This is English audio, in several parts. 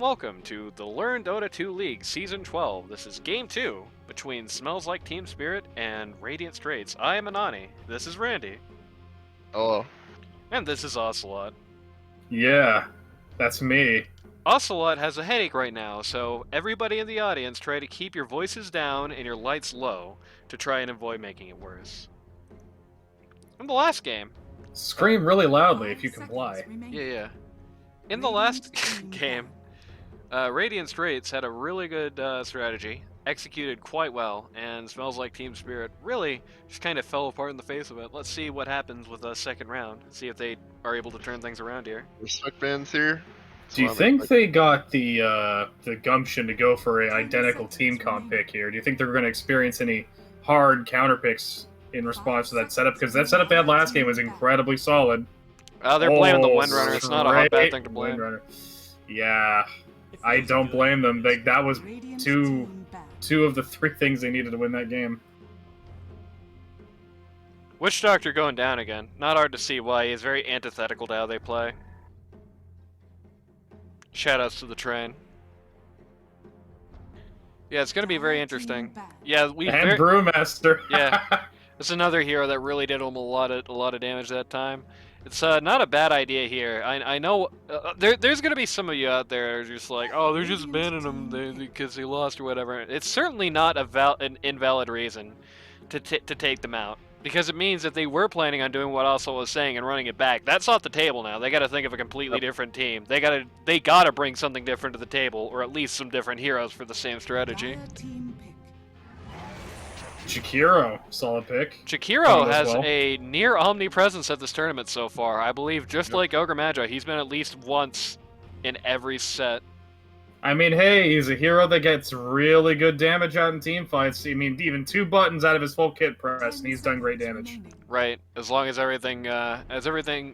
welcome to the Learn Dota 2 League Season 12. This is Game 2 between Smells Like Team Spirit and Radiant Straits. I am Anani. This is Randy. Hello. And this is Ocelot. Yeah, that's me. Ocelot has a headache right now, so everybody in the audience try to keep your voices down and your lights low to try and avoid making it worse. In the last game... Scream really loudly if you comply. Yeah. In the last game, Radiant Straits had a really good strategy, executed quite well, and Smells Like Team Spirit really just kind of fell apart in the face of it. Let's see what happens with the second round, see if they are able to turn things around here. Respect bands here. Do you think they got the gumption to go for an identical team comp pick here? Do you think they're going to experience any hard counter picks in response to that setup? Because that setup they had last game was incredibly solid. They're blaming the Windrunner. It's not a bad thing to blame. Windrunner. Yeah, I don't blame them. That was two of the three things they needed to win that game. Witch Doctor going down again. Not hard to see why. He's very antithetical to how they play. Shoutouts to the train. Yeah, it's going to be very interesting. Yeah, and Brewmaster. Yeah, it's another hero that really did him a lot of damage that time. It's not a bad idea here. I know there's going to be some of you out there who are just like, oh, they're just banning him because he lost or whatever. It's certainly not an invalid reason to take them out. Because it means that they were planning on doing what Ocelot was saying and running it back. That's off the table now. They got to think of a completely different team. They got to bring something different to the table, or at least some different heroes for the same strategy. Jakiro, solid pick. Jakiro has a near omnipresence at this tournament so far. I believe, just like Ogre Magi, he's been at least once in every set. I mean, hey, he's a hero that gets really good damage out in team fights. I mean, even 2 buttons out of his full kit press, and he's done great damage. Right, as long as everything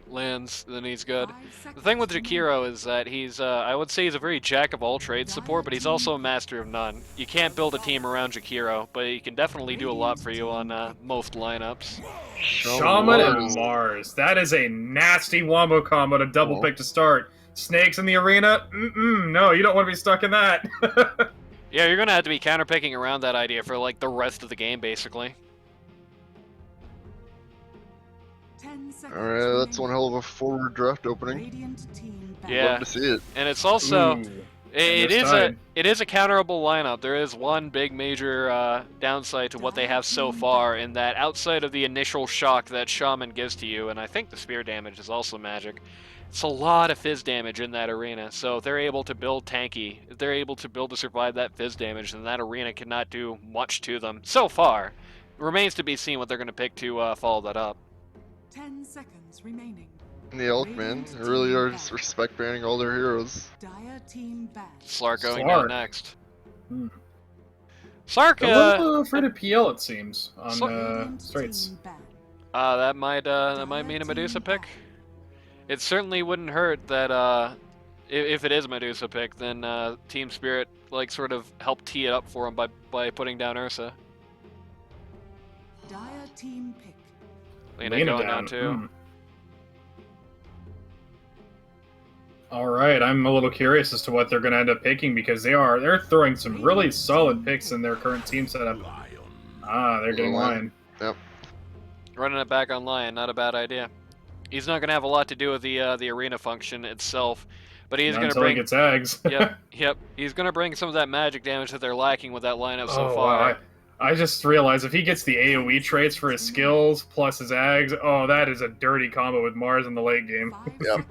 lands, then he's good. The thing with Jakiro is that he's, I would say he's a very jack-of-all-trades support, but he's also a master of none. You can't build a team around Jakiro, but he can definitely do a lot for you on most lineups. Shaman and Mars. That is a nasty wombo combo to double pick to start. Snakes in the arena? No, you don't want to be stuck in that. Yeah, you're going to have to be counterpicking around that idea for, like, the rest of the game, basically. Alright, that's one hell of a forward draft opening. Yeah, love to see it. And it's also... It is a counterable lineup. There is one big major downside to what they have so far, in that outside of the initial shock that Shaman gives to you, and I think the spear damage is also magic, it's a lot of fizz damage in that arena. So if they're able to build tanky, if they're able to build to survive that fizz damage, then that arena cannot do much to them. So far, it remains to be seen what they're going to pick to follow that up. 10 seconds remaining. And the Elk, man, they really are just respect banning all their heroes. Slark going down next. Slark, a little afraid of PL, it seems, on Straits. That might mean a Medusa pick. It certainly wouldn't hurt that if it is a Medusa pick, then Team Spirit like sort of helped tee it up for him by putting down Ursa. Lena going down too. Alright, I'm a little curious as to what they're going to end up picking, because they're throwing some really solid picks in their current team setup. They're getting Lion. Yep. Running it back on Lion, not a bad idea. He's not going to have a lot to do with the arena function itself, but he's going to bring... Until he gets Eggs. Yep. He's going to bring some of that magic damage that they're lacking with that lineup so far. Wow. I just realized if he gets the AoE traits for his skills plus his Eggs, that is a dirty combo with Mars in the late game. Yep.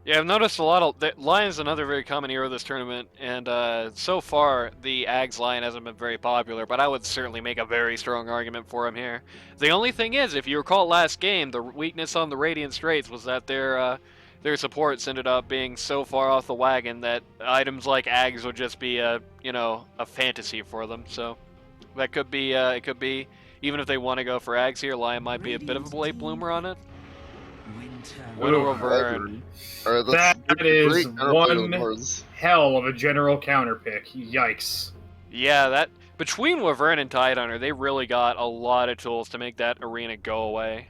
Yeah, I've noticed a lot of... Lion's another very common hero this tournament, and so far, the Ags Lion hasn't been very popular, but I would certainly make a very strong argument for him here. The only thing is, if you recall last game, the weakness on the Radiant Straits was that their supports ended up being so far off the wagon that items like Ags would just be a fantasy for them, so that could be, it could be, even if they want to go for Ags here, Lion might be a bit of a late bloomer on it. Widow of Vern. That is one hell of a general counter pick. Yikes. Yeah, that between Wyvern and Tidehunter, they really got a lot of tools to make that arena go away.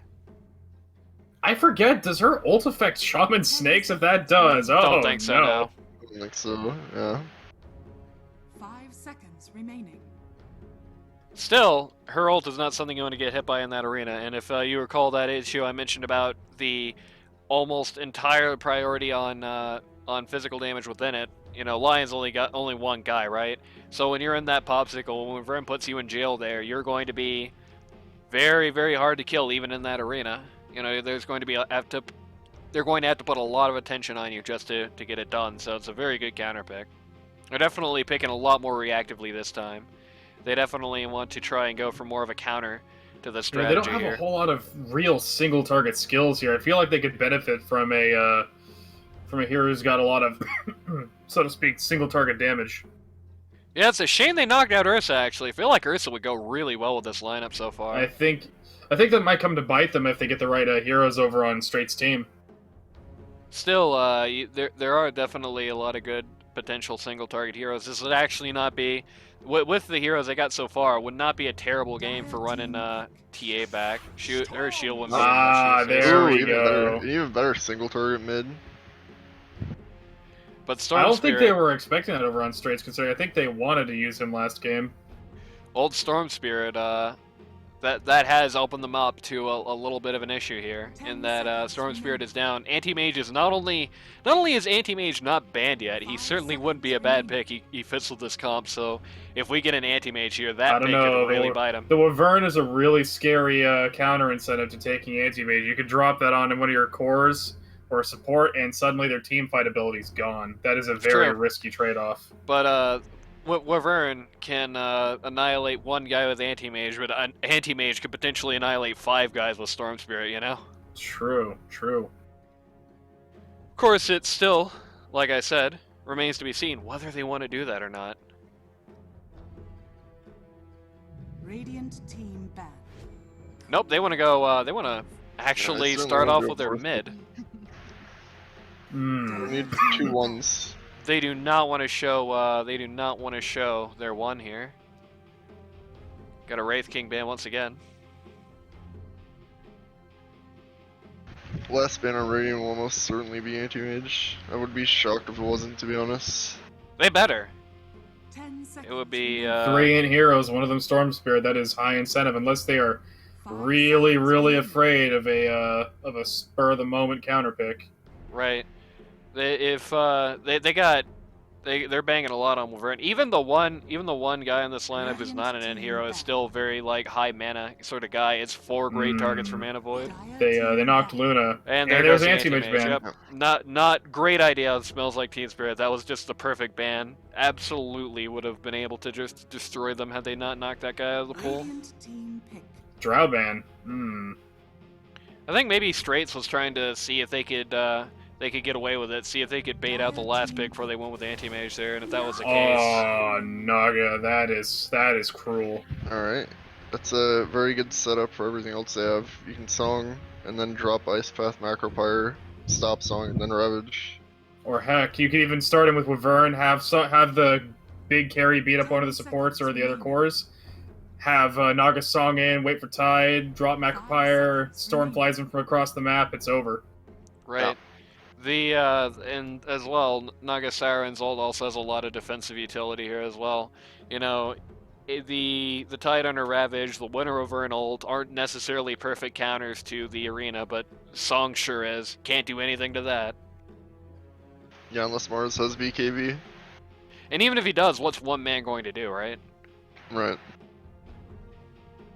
I forget, does her ult affect Shaman Snakes if that does? Oh, don't think so, no. don't think so. Yeah. 5 seconds remaining. Still, her ult is not something you want to get hit by in that arena, and if you recall that issue I mentioned about the almost entire priority on physical damage within it, you know, Lion's only one guy, right? So when you're in that popsicle, when Vern puts you in jail there, you're going to be very, very hard to kill even in that arena. You know, there's going to be they're going to have to put a lot of attention on you just to get it done, so it's a very good counter pick. They're definitely picking a lot more reactively this time. They definitely want to try and go for more of a counter to the strategy They don't have here. a whole lot of real single target skills here. I feel like they could benefit from a hero who's got a lot of, so to speak, single target damage. Yeah, it's a shame they knocked out Ursa, actually. I feel like Ursa would go really well with this lineup so far. I think that might come to bite them if they get the right heroes over on Straits' team. Still, there are definitely a lot of good potential single target heroes. This would actually not be, with the heroes I got so far, it would not be a terrible game for running TA back. Her shield wouldn't be much use. There Ooh, we even go. better, even better single target mid. But Storm I don't Spirit, think they were expecting that over on Straits, considering I think they wanted to use him last game. old Storm Spirit, that has opened them up to a little bit of an issue here, in that Storm Spirit is down. Anti-Mage is not only is Anti-Mage not banned yet, he certainly wouldn't be a bad pick. He fits with this comp, so if we get an Anti-Mage here, I that don't pick know. could really bite him. The Wyvern is a really scary counter incentive to taking anti-mage. You could drop that on in one of your cores or support, and suddenly their team fight ability is gone. That is a very true. risky trade-off. But Wyvern can annihilate one guy with Anti-Mage, but an Anti-Mage could potentially annihilate 5 guys with Storm Spirit, you know? True. Of course, it still, like I said, remains to be seen whether they want to do that or not. Radiant team ban. Nope, they want to go, they want to actually certainly start wanna off go with their for it. mid. We Hmm. need 2 ones. They do not want to show, their one here. Got a Wraith King ban once again. Last ban on Radiant will almost certainly be anti-mage. I would be shocked if it wasn't, to be honest. They better. 10 seconds. It would be, remaining. 3 in heroes, one of them Storm Spirit. That is high incentive, unless they are 5 really, seconds really remaining. afraid of a spur of the moment counter pick. right. They're banging a lot on Wyvern. Even the one guy in this lineup who's not an end hero is still very like high mana sort of guy. It's 4 great targets for Mana Void. They knocked Luna, And and there there's goes the anti-mage Anti-Mage. ban. Yep. Not great idea. It smells like Teen Spirit. That was just the perfect ban. Absolutely would have been able to just destroy them had they not knocked that guy out of the pool. Radiant team pick. Drow ban. Hmm. I think maybe Straits was trying to see if they could get away with it, see if they could bait out the last pick before they went with Anti-Mage there, and if that was the case. Oh, Naga, that is cruel. Alright. That's a very good setup for everything else they have. You can Song, and then drop Ice Path, Macropyre, stop Song, and then Ravage. Or heck, you could even start him with Wyvern, have the big carry beat up one of the supports or the other cores, have Naga Song in, wait for Tide, drop Macropyre, Storm flies him from across the map, it's over. Right. And as well, Naga Siren's ult also has a lot of defensive utility here as well. You know, the Tide under Ravage, the Winter Wyvern ult aren't necessarily perfect counters to the arena, but Song sure is. Can't do anything to that. Yeah, unless Mars has BKB. And even if he does, what's one man going to do, right? Right.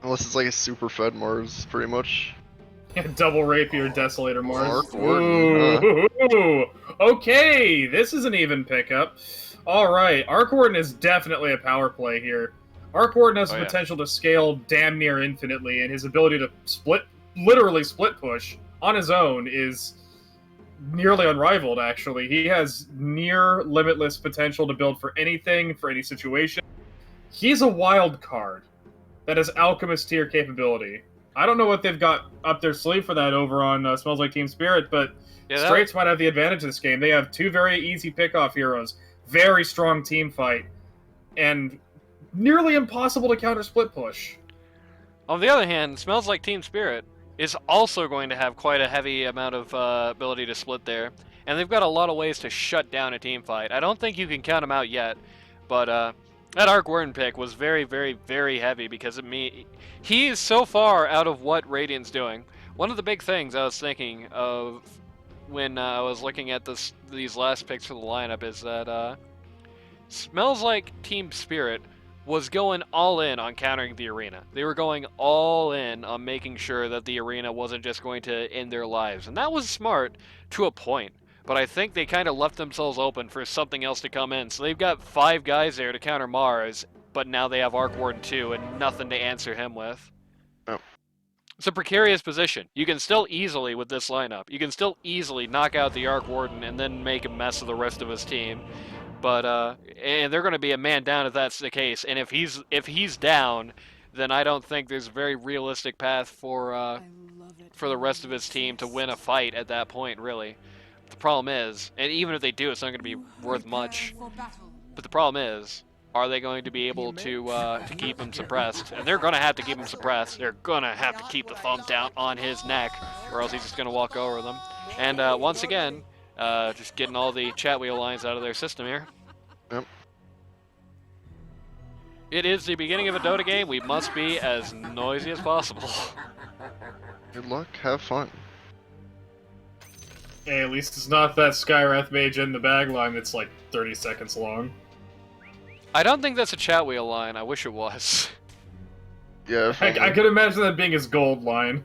Unless it's like a super fed Mars, pretty much. Double Rapier Desolator Mars. Arc Warden, Ooh, okay, this is an even pickup. Alright, Arc Warden is definitely a power play here. Arc Warden has the yeah. potential to scale damn near infinitely, and his ability to literally split push on his own is nearly unrivaled, actually. He has near limitless potential to build for anything, for any situation. He's a wild card that has Alchemist tier capability. I don't know what they've got up their sleeve for that over on Smells Like Team Spirit, but Yeah, Straits might have the advantage of this game. They have 2 very easy pickoff heroes, very strong team fight, and nearly impossible to counter split push. On the other hand, Smells Like Team Spirit is also going to have quite a heavy amount of ability to split there. and they've got a lot of ways to shut down a team fight. I don't think you can count them out yet, but that Arc Warden pick was very, very, very heavy because of me. He is so far out of what Radiant's doing. One of the big things I was thinking of when I was looking at these last picks for the lineup is that Smells Like Team Spirit was going all in on countering the arena. They were going all in on making sure that the arena wasn't just going to end their lives. And that was smart to a point. But I think they kind of left themselves open for something else to come in. So they've got 5 guys there to counter Mars, but now they have Arc Warden 2 and nothing to answer him with. Oh. It's a precarious position. You can still easily, with this lineup, you can still easily knock out the Arc Warden and then make a mess of the rest of his team. But and they're going to be a man down if that's the case. And if he's down, then I don't think there's a very realistic path for the rest of his team to win a fight at that point, really. The problem is, and even if they do, it's not going to be worth much. But the problem is, are they going to be able to keep him suppressed? And they're going to have to keep him suppressed. They're going to have to keep the thumb down on his neck, or else he's just going to walk over them. And once again, just getting all the chat wheel lines out of their system here. Yep. It is the beginning of a Dota game. We must be as noisy as possible. Good luck. Have fun. Hey, at least it's not that Skywrath Mage in the bag line that's like 30 seconds long. I don't think that's a chat wheel line. I wish it was. Yeah. If I could imagine that being his gold line.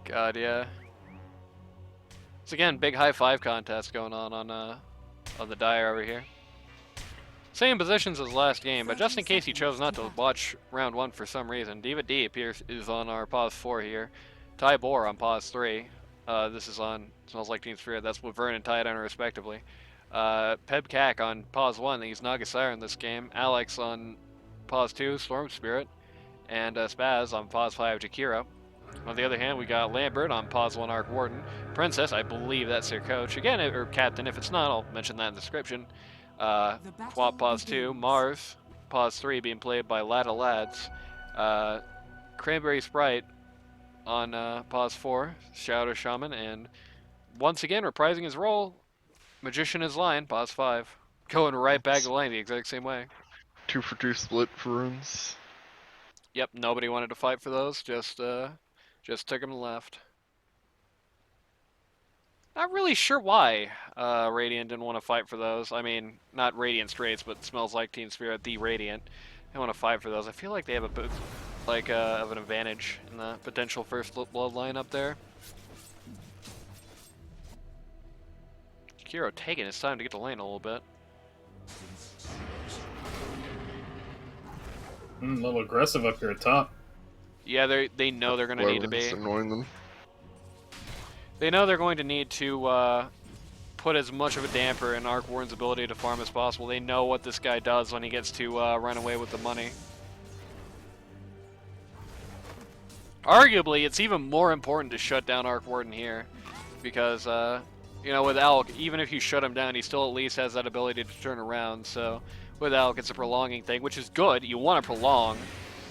God, yeah. So again, big high five contest going on the Dire over here. Same positions as last game, but just in case you chose not to watch round 1 for some reason, Diva D is on our pause 4 here. Ty Boar on pause 3. This is on Smells Like Team Spirit. That's with Vern and Tidehunter respectively. Peb Kak on pause 1. They use Naga Siren this game. Alex on pause 2, Storm Spirit. And Spaz on pause 5, Jakiro. On the other hand, we got Lambert on pause 1, Arc Warden. Princess, I believe that's their coach. Again, or captain. If it's not, I'll mention that in the description. Quap pause 2, Mars pause 3 being played by Lada Lads. Cranberry Sprite on pause 4, Shadow Shaman. And once again, reprising his role, Magician is Lion, pause 5. Going right back to the line the exact same way. 2 for 2 split for runes. Yep, nobody wanted to fight for those, just took him left. Not really sure why Radiant didn't want to fight for those. I mean, not Radiant Straits, but Smells Like Team Spirit, the Radiant. They want to fight for those. I feel like they have a bit of an advantage in the potential first blood line up there. Kiro taking his time to get the lane a little bit. A little aggressive up here at top. Yeah, they know they're going to need to be. It's annoying them. They know they're going to need to put as much of a damper in Arc Warden's ability to farm as possible. They know what this guy does when he gets to run away with the money. Arguably, it's even more important to shut down Arc Warden here, because you know, with Alk, even if you shut him down, he still at least has that ability to turn around. So with Alk, it's a prolonging thing, which is good. You want to prolong.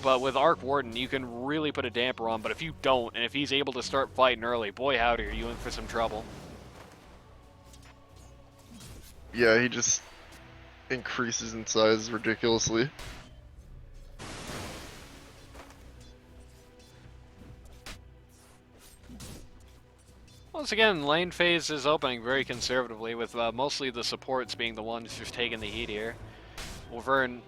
But with Arc Warden, you can really put a damper on. But if you don't, and if he's able to start fighting early, boy howdy, are you in for some trouble. Yeah, he just increases in size ridiculously. Once again, lane phase is opening very conservatively, with mostly the supports being the ones just taking the heat here. Vern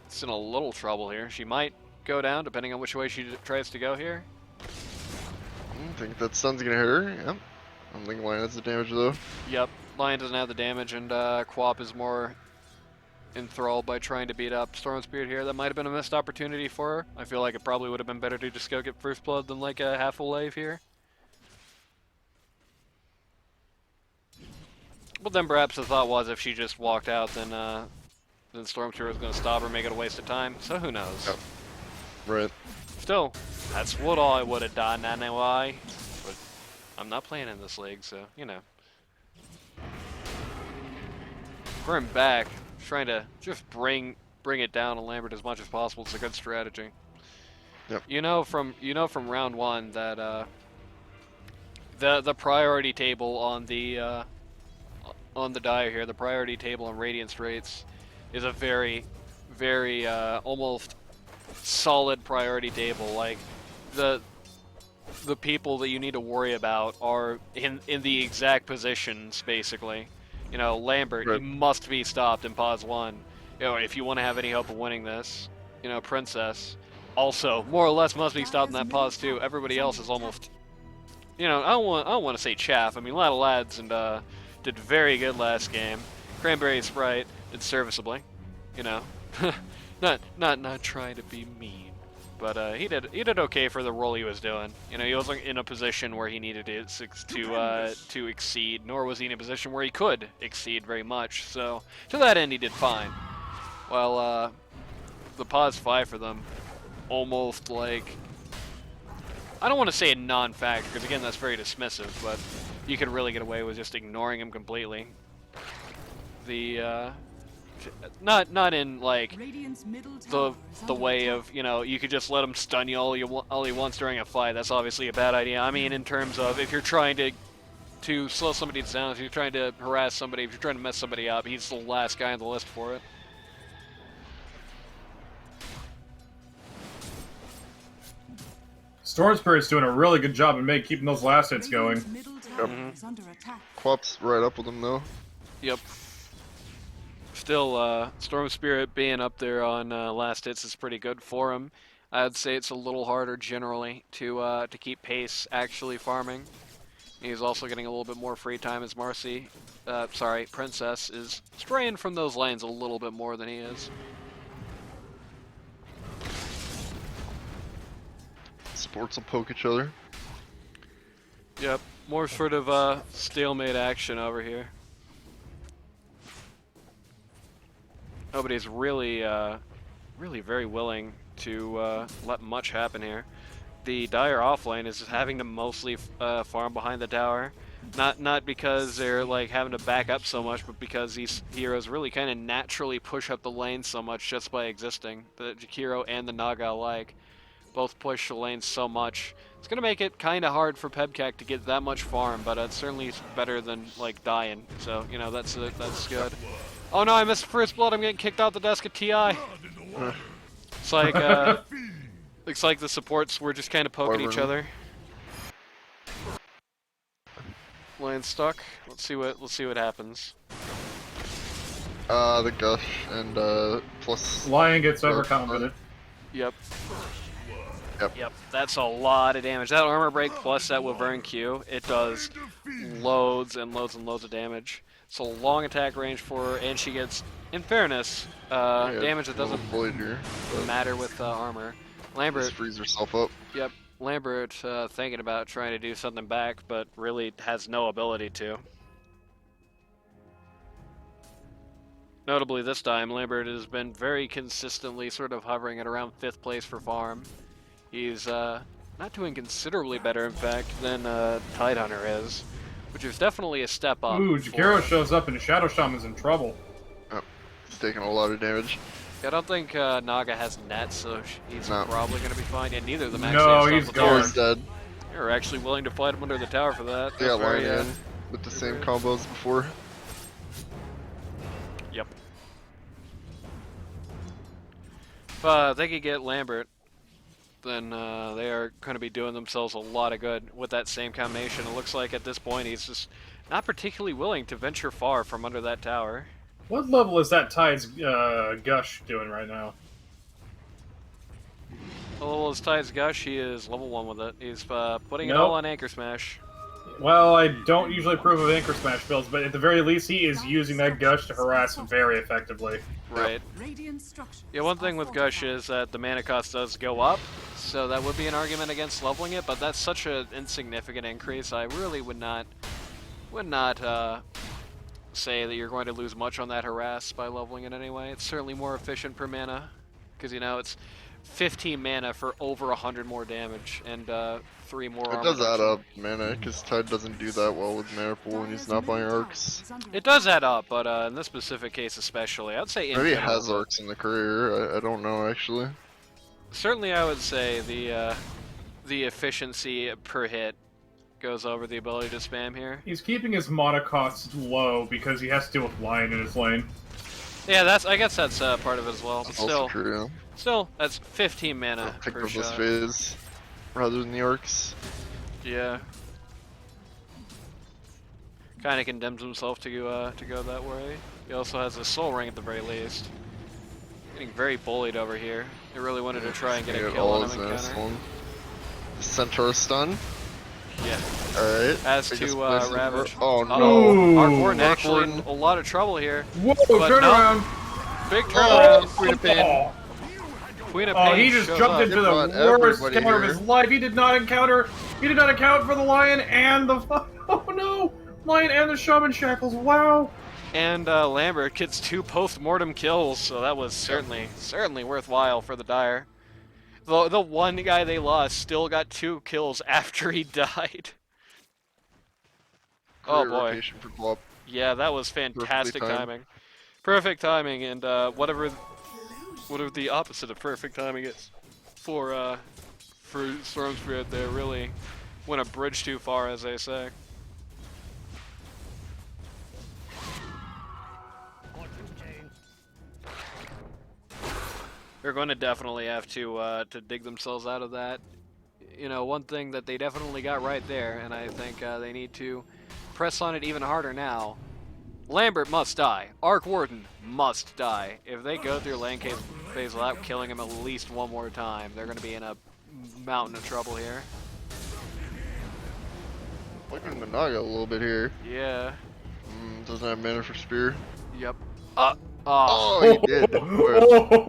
is in a little trouble here. She might go down, depending on which way she tries to go here. I think that stun's gonna hit her. Yep. I don't think Lion has the damage though. Yep, Lion doesn't have the damage, and Quap is more enthralled by trying to beat up Storm Spirit here. That might have been a missed opportunity for her. I feel like it probably would have been better to just go get first blood than like a half a wave here. But then perhaps the thought was if she just walked out, then Storm Spirit was going to stop her, make it a waste of time. So who knows? Yep. Right. Still, that's what I would have done anyway. But I'm not playing in this league, so, you know. We're back, trying to just bring it down on Lambert as much as possible. It's a good strategy. Yep. You know from round 1 that The priority table on the dire here, the priority table on Radiant Straits, is a very, very almost solid priority table. Like the people that you need to worry about are in the exact positions, basically. You know, Lambert, Right. he must be stopped in pause 1. You know, if you want to have any hope of winning this. You know, Princess, also more or less must be stopped in that pause 2. Everybody else is almost, you know, I don't want to say chaff. I mean, a lot of lads and did very good last game. Cranberry Sprite did serviceably. You know, not trying to be mean. But he did okay for the role he was doing. You know, he wasn't in a position where he needed to exceed, nor was he in a position where he could exceed very much. So to that end, he did fine. Well, the pause 5 for them, almost like, I don't want to say a non-factor because again that's very dismissive, but you could really get away with just ignoring him completely. The not in like Radiant's middle tower is the under way attack. of, you know, you could just let him stun you all he wants during a fight. That's obviously a bad idea. I mean, in terms of if you're trying to slow somebody down, if you're trying to harass somebody, if you're trying to mess somebody up, he's the last guy on the list for it. Storm Spirit's doing a really good job in keeping those last hits going. Radiant's middle tower Mhm. is under attack. Quap's right up with him though. Yep. Still, Storm Spirit being up there on last hits is pretty good for him. I'd say it's a little harder generally to keep pace actually farming. He's also getting a little bit more free time as Princess is straying from those lanes a little bit more than he is. Supports will poke each other. Yep, more sort of stalemate action over here. Nobody's really, really very willing to let much happen here. The Dire offlane is having to mostly farm behind the tower. Not because they're like having to back up so much, but because these heroes really kind of naturally push up the lane so much just by existing. The Jakiro and the Naga alike both push the lane so much. It's gonna make it kind of hard for Pebkak to get that much farm, but it's certainly better than like dying. So you know that's good. Oh no, I missed first blood. I'm getting kicked out the desk at TI. It's like looks like the supports were just kind of poking each other. Lane stuck. Let's see what happens. The gush and plus. Lion gets overconfident. Yep. Yep. Yep. That's a lot of damage. That armor break plus that Wyvern Q, it does loads and loads and loads of damage. It's a long attack range for her, and she gets, in fairness, damage that doesn't matter with armor. Lambert just frees herself up. Yep. Lambert thinking about trying to do something back, but really has no ability to. Notably this time, Lambert has been very consistently sort of hovering at around 5th place for farm. He's not doing considerably better, in fact, than Tidehunter is, which is definitely a step up. Ooh, Jakiro shows up and Shadow Shaman's in trouble. Oh, he's taking a lot of damage. I don't think Naga has net, so he's probably going to be fine. And neither of them actually No, have he's stuff gone. He's dead. They're actually willing to fight him under the tower for that. They got That's very, Lion in with the same combos before. Yep. If they could get Lambert, then they are going to be doing themselves a lot of good with that same combination. It looks like at this point he's just not particularly willing to venture far from under that tower. What level is that Tide's Gush doing right now? What level is Tide's Gush? He is level 1 with it. He's putting it all on Anchor Smash. Well, I don't usually approve of Anchor Smash builds, but at the very least he is using that Gush to harass very effectively. Right. Radiant structures Yeah, one thing are with Gush fortified. is that the mana cost does go up, so that would be an argument against leveling it, but that's such an insignificant increase, I really would not say that you're going to lose much on that harass by leveling it anyway. It's certainly more efficient per mana, because you know, it's 15 mana for over 100 more damage, and 3 more armor. It does add reduction. up mana, because Tide doesn't do that well with mana pool when he's not buying arcs. It does add up, but in this specific case especially, I'd say in Maybe it general, has arcs in the career, I don't know actually. certainly I would say the efficiency per hit goes over the ability to spam here. He's keeping his mana costs low because he has to deal with Lion in his lane. Yeah, I guess that's part of it as well. But That's also true, yeah. still, that's 15 mana Pick per up this shot. phase rather than the arcs. Yeah. Kind of condemns himself to go that way. He also has a soul ring at the very least. Getting very bullied over here. He really wanted to try and get a kill on him and counter. Centaur stun. Yeah. Alright. Has to Ravage. Oh no. Oh, Arc Warden Arc actually in Warden. a lot of trouble here. Whoa, But turn no. around! Big Oh, turnaround. Queen of Pain. Oh, Queen of Pain oh, he just shows jumped up. into the Brought worst everybody counter of here. his life. He did not account for the Lion and the oh no, Lion and the Shaman Shackles. Wow. And Lambert gets 2 post-mortem kills, so that was certainly worthwhile for the Dire. The one guy they lost still got 2 kills after he died. Oh Great boy. rotation for Glop. Yeah, that was fantastic timed. timing. Perfect timing, and whatever the opposite of perfect timing is for Storm Spirit, they really went a bridge too far, as they say. They're going to definitely have to dig themselves out of that. You know, one thing that they definitely got right there, and I think they need to press on it even harder now. Lambert must die. Arc Warden must die. If they go through lane phase without killing him at least one more time, they're going to be in a mountain of trouble here. Looking at Naga a little bit here. Yeah. Doesn't have mana for spear. Yep. Oh, he did.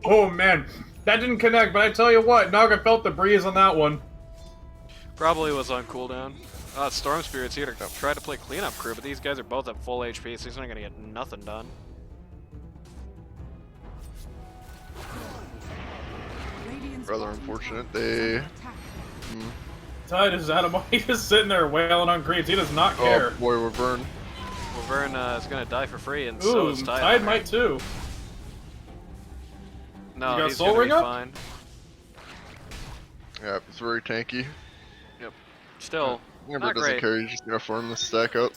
Oh man, that didn't connect. But I tell you what, Naga felt the breeze on that one. Probably was on cooldown. Storm Spirit's here to try to play cleanup crew, but these guys are both at full HP, so he's not going to get nothing done. Rather unfortunate. They. Tide is out of He's just sitting there wailing on creeps. He does not care. Oh boy, we're burned. Laverne is going to die for free, and so Ooh, is Tide. Tide might too. No, You got he's Soul going to Ring be up? fine. Yeah, it's very tanky. Still, Amber not doesn't great. care. He's just gonna farm the stack up.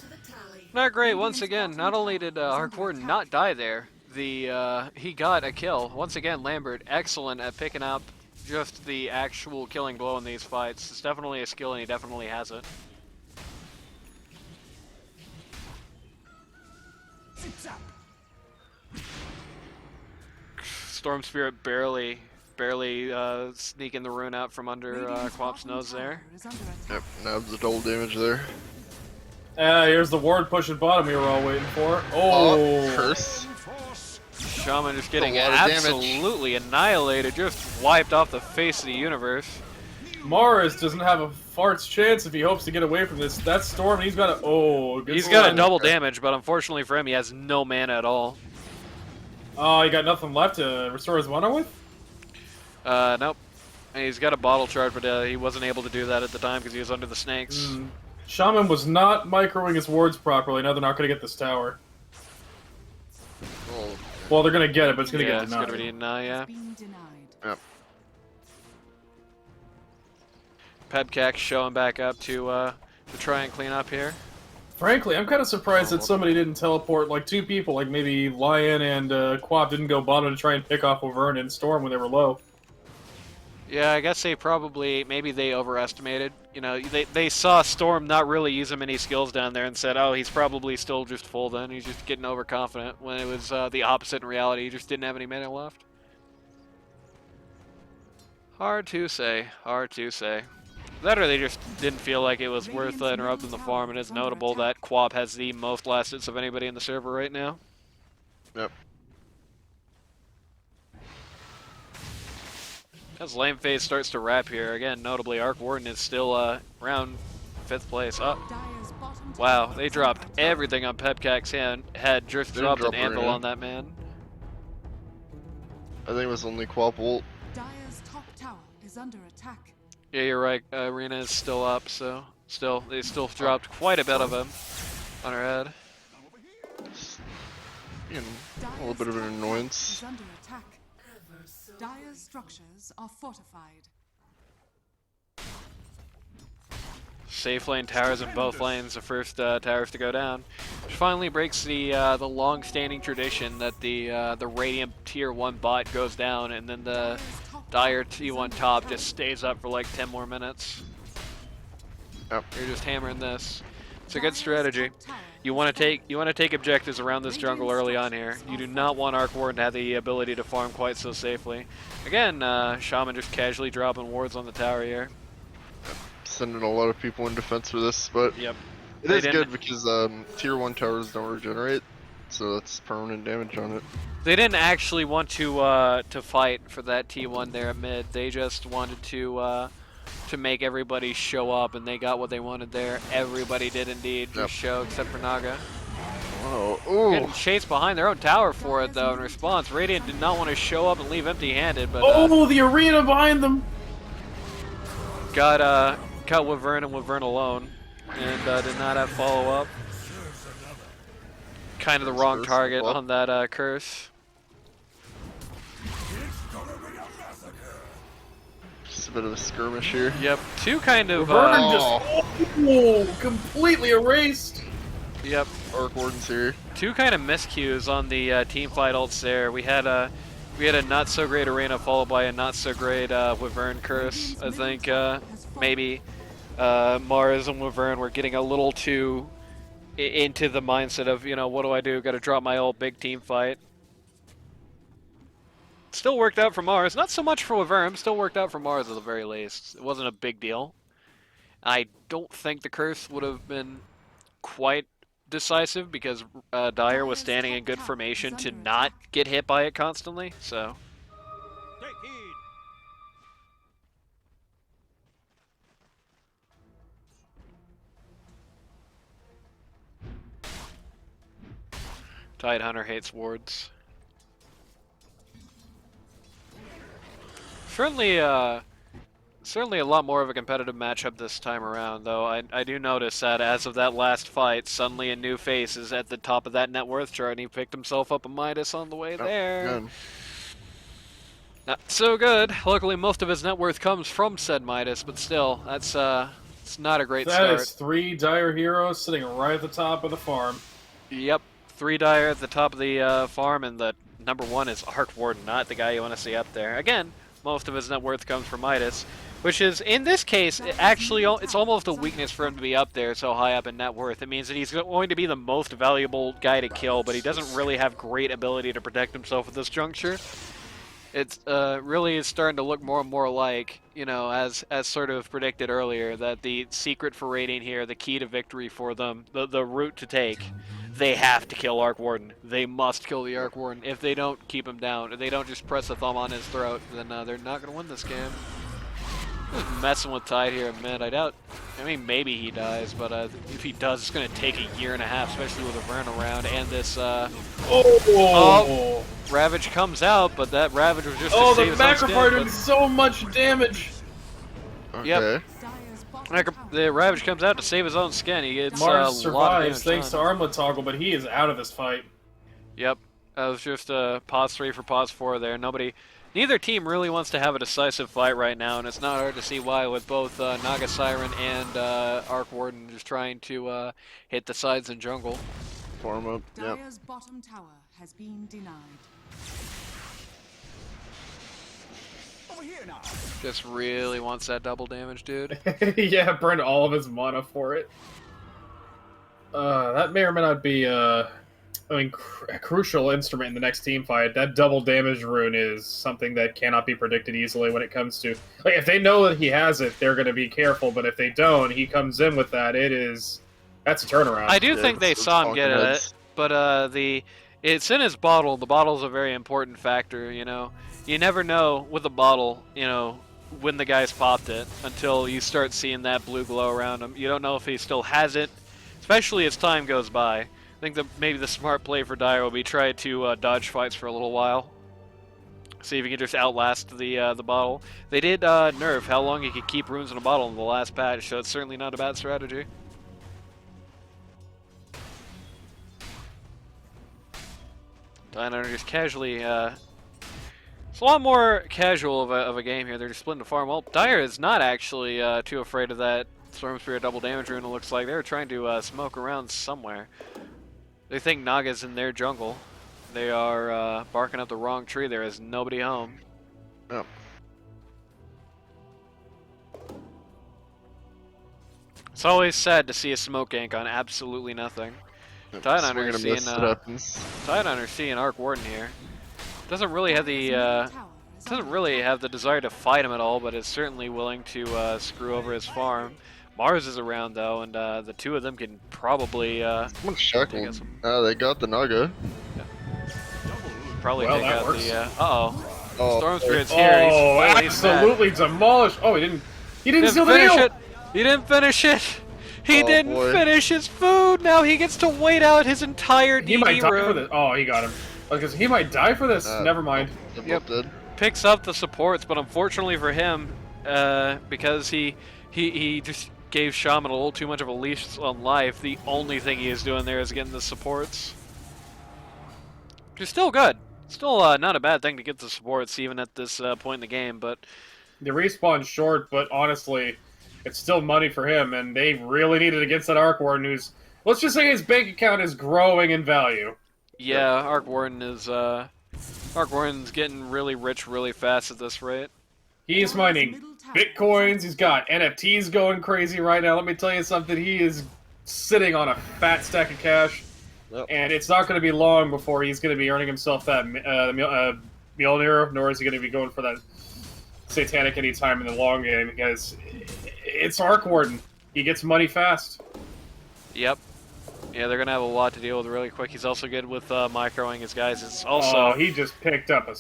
Not great. Once again, not only did Arc Warden not die there, he got a kill. Once again, Lambert, excellent at picking up just the actual killing blow in these fights. It's definitely a skill, and he definitely has it. Storm Spirit barely sneaking the rune out from under Quap's nose there. Yep, nabs the double damage there. Here's the ward pushing bottom we were all waiting for. Oh, Curse. Shaman just getting a lot of damage. absolutely annihilated, just wiped off the face of the universe. Mars doesn't have a fart's chance if he hopes to get away from this. That storm, he's got a good He's got a one. double damage, but unfortunately for him, he has no mana at all. Oh, he got nothing left to restore his mana with? Nope. And he's got a bottle charge, but he wasn't able to do that at the time because he was under the snakes. Shaman was not microing his wards properly. Now they're not going to get this tower. Oh, Well, they're going to get it, but it's going to Yeah, get it's denied. gonna be denied, yeah. yep. Pebcax showing back up to try and clean up here. Frankly, I'm kind of surprised that somebody didn't teleport, like two people, like maybe Lion and Quap didn't go bottom to try and pick off Laverne and Storm when they were low. Yeah, I guess maybe they overestimated. You know, they saw Storm not really using many skills down there and said, oh, he's probably still just full then. He's just getting overconfident, when it was the opposite in reality. He just didn't have any mana left. Hard to say. Hard to say. That or they just didn't feel like it was worth interrupting the farm, and it's notable that Quap has the most last hits of anybody in the server right now. Yep. As lane phase starts to wrap here, again, notably, Arc Warden is still around 5th place. Oh, wow, they dropped everything on Pepcac's head, just Didn't dropped drop an anvil Arena. on that man. I think it was only Quap ult. Dire's top tower is under attack. Yeah, you're right, Arena is still up, so they still dropped quite a bit of him on her head. Being a little bit of an annoyance. Is under attack. Dire's structures are fortified. Safe lane towers in both lanes, the first towers to go down. Which finally breaks the long-standing tradition that the Radiant tier 1 bot goes down and then the Dire T1 top just stays up for like 10 more minutes. Yep. You're just hammering this. It's a good strategy. You want to take objectives around this jungle early on here. You do not want Arc Warden to have the ability to farm quite so safely. Again, Shaman just casually dropping wards on the tower here. Sending a lot of people in defense for this, but Yep. it is good because tier 1 towers don't regenerate, so that's permanent damage on it. They didn't actually want to fight for that T1 there at mid. They just wanted to make everybody show up, and they got what they wanted there. Everybody did indeed just show, except for Naga. Oh, ooh. Getting chased behind their own tower for it, though, in response. Radiant did not want to show up and leave empty-handed, but Oh, the arena behind them! got Wyvern and Wyvern alone, and did not have follow-up. Kind of the wrong target on that curse. Just a bit of a skirmish here. Yep, two kind of Wyvern just completely erased! yep. Arc Warden's here. Two kind of miscues on the team fight ults there. We had a not so great arena followed by a not so great Wyvern curse. I think maybe Mars and Wyvern were getting a little too into the mindset of, you know, what do I do? Got to drop my old big team fight. Still worked out for Mars, not so much for Wyvern. Still worked out for Mars at the very least. It wasn't a big deal. I don't think the curse would have been quite decisive because Dire was standing in good formation to not get hit by it constantly, so. Tidehunter hates wards. Certainly a lot more of a competitive matchup this time around, though. I do notice that as of that last fight, suddenly a new face is at the top of that net worth chart, and he picked himself up a Midas on the way there. Good. Not so good. Luckily, most of his net worth comes from said Midas, but still, that's it's not a great start. That is 3 Dire heroes sitting right at the top of the farm. Yep, 3 Dire at the top of the farm, and the number 1 is Arc Warden, not the guy you want to see up there. Again, most of his net worth comes from Midas, which is, in this case, it's almost a weakness for him to be up there so high up in net worth. It means that he's going to be the most valuable guy to kill, but he doesn't really have great ability to protect himself at this juncture. It's really is starting to look more and more like, you know, as sort of predicted earlier, that the secret for Radiant here, the key to victory for them, the route to take, they have to kill Arc Warden. They must kill the Arc Warden. If they don't keep him down, if they don't just press a thumb on his throat, then they're not going to win this game. Just messing with Tide here at mid. I mean, maybe he dies, but if he does, it's going to take a year and a half, especially with a Vern around and this. Oh, Ravage comes out, but that Ravage was just. Oh, the Macropar doing so much damage. Okay. Yep. The Ravage comes out to save his own skin. He gets Mars a lot of survives thanks to Armlet Toggle, but he is out of this fight. Yep. That was just pause 3 for pause 4 there. Neither team really wants to have a decisive fight right now, and it's not hard to see why with both Naga Siren and Arc Warden just trying to hit the sides and jungle. Farm up, yep. Dire's bottom tower has been denied. Just really wants that double damage, dude. Yeah, burned all of his mana for it. That may or may not be a crucial instrument in the next team fight. That double damage rune is something that cannot be predicted easily when it comes to... Like, if they know that he has it, they're going to be careful, but if they don't, he comes in with that, that's a turnaround. I do think they saw him get it, but it's in his bottle. The bottle's a very important factor, you know. You never know with a bottle, you know, when the guy's popped it until you start seeing that blue glow around him. You don't know if he still has it, especially as time goes by. I think that maybe the smart play for Dire will be try to dodge fights for a little while. See if he can just outlast the bottle. They did nerf how long you could keep runes in a bottle in the last patch, so it's certainly not a bad strategy. Dino just casually... it's a lot more casual of a game here. They're just splitting the farm. Well, Dire is not actually too afraid of that Storm Spirit double damage rune, it looks like. They're trying to smoke around somewhere. They think Naga's in their jungle. They are barking up the wrong tree. There is nobody home. Yep. It's always sad to see a smoke gank on absolutely nothing. Tidehunter seeing Arc Warden here. Doesn't really have the desire to fight him at all, but is certainly willing to screw over his farm. Mars is around though, and the two of them can probably Someone's shackled. They got the Naga. Probably Well, take that out works. the uh-oh. Oh, Storm Spirit's here. Oh, He's mad. absolutely demolished. Oh, he didn't seal the finish deal. it. He didn't finish it. He Oh, didn't boy. finish his food. Now he gets to wait out his entire He might DD die for room. this. Oh, he got him. Because he might die for this. Never mind. They're Yep. both dead. Picks up the supports, but unfortunately for him, because he just gave Shaman a little too much of a leash on life, the only thing he is doing there is getting the supports. Which is still good. Still not a bad thing to get the supports even at this point in the game, but The respawn's short, but honestly, it's still money for him, and they really need it against that Arc Warden who's, let's just say his bank account is growing in value. yeah, Arc Warden's getting really rich really fast at this rate. He's mining Bitcoins, he's got NFTs going crazy right now. Let me tell you something, he is sitting on a fat stack of cash, Yep. and it's not going to be long before he's going to be earning himself that Mjolnir, nor is he going to be going for that Satanic anytime in the long game, because it's Arc Warden. He gets money fast. Yep. Yeah, they're gonna have a lot to deal with really quick. He's also good with microing his guys. It's also Oh, he just picked up a...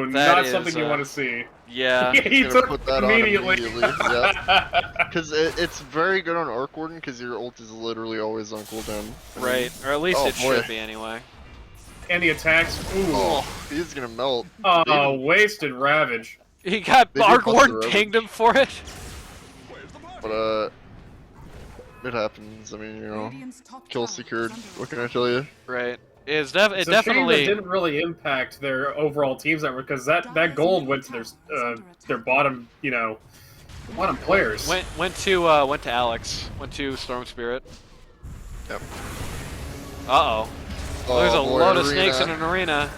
not is, something you want to see. yeah. He Gonna took put that immediately. on immediately. Yeah. Because it's very good on Arc Warden because your ult is literally always on cooldown. Right, or at least Oh, it boy. should be anyway. And the attacks. Ooh. Oh, he's gonna melt. Oh, wasted Ravage. He got They did Arc bust Warden the pinged him for it. But it happens. I mean, you know, kill secured. What can I tell you? Right. It It's a shame definitely that didn't really impact their overall teams that because that gold went to their bottom, bottom players. went to Alex. Went to Storm Spirit. Yep. Uh-oh. There's a boy, load of arena. snakes in an arena.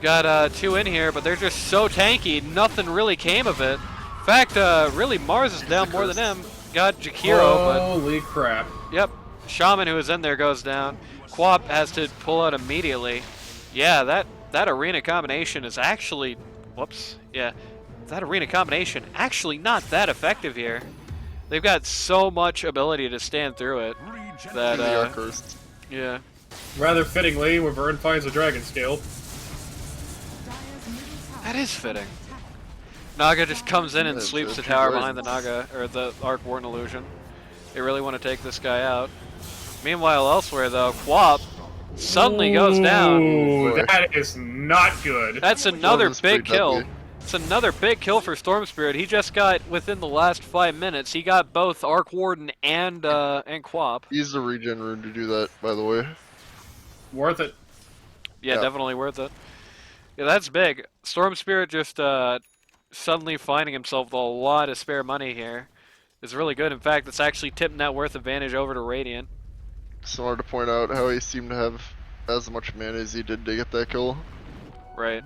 Got two in here, but they're just so tanky, nothing really came of it. In fact, really, Mars is down more than him. Got Jakiro, Holy crap. but yep, Shaman who was in there goes down. Quap has to pull out immediately. Yeah, that arena combination is actually, whoops, yeah, that arena combination actually not that effective here. They've got so much ability to stand through it that, They are cursed. yeah. Rather fittingly, where Vern finds a dragon scale. That is fitting. Naga just comes in and Yeah, sweeps the it's tower right. behind the Naga, or the Arc Warden illusion. They really want to take this guy out. Meanwhile, elsewhere though, Quap suddenly goes down. Ooh, boy. that is not good. That's another was pretty big kill. deadly. It's another big kill for Storm Spirit. He just got, within the last 5 minutes, he got both Arc Warden and Quap. Use the regen rune to do that, by the way. Worth it. Yeah, Yeah. definitely worth it. Yeah, that's big. Storm Spirit just suddenly finding himself with a lot of spare money here is really good. In fact, it's actually tipped net worth advantage over to Radiant. Just wanted to point out how he seemed to have as much mana as he did to get that kill. Right.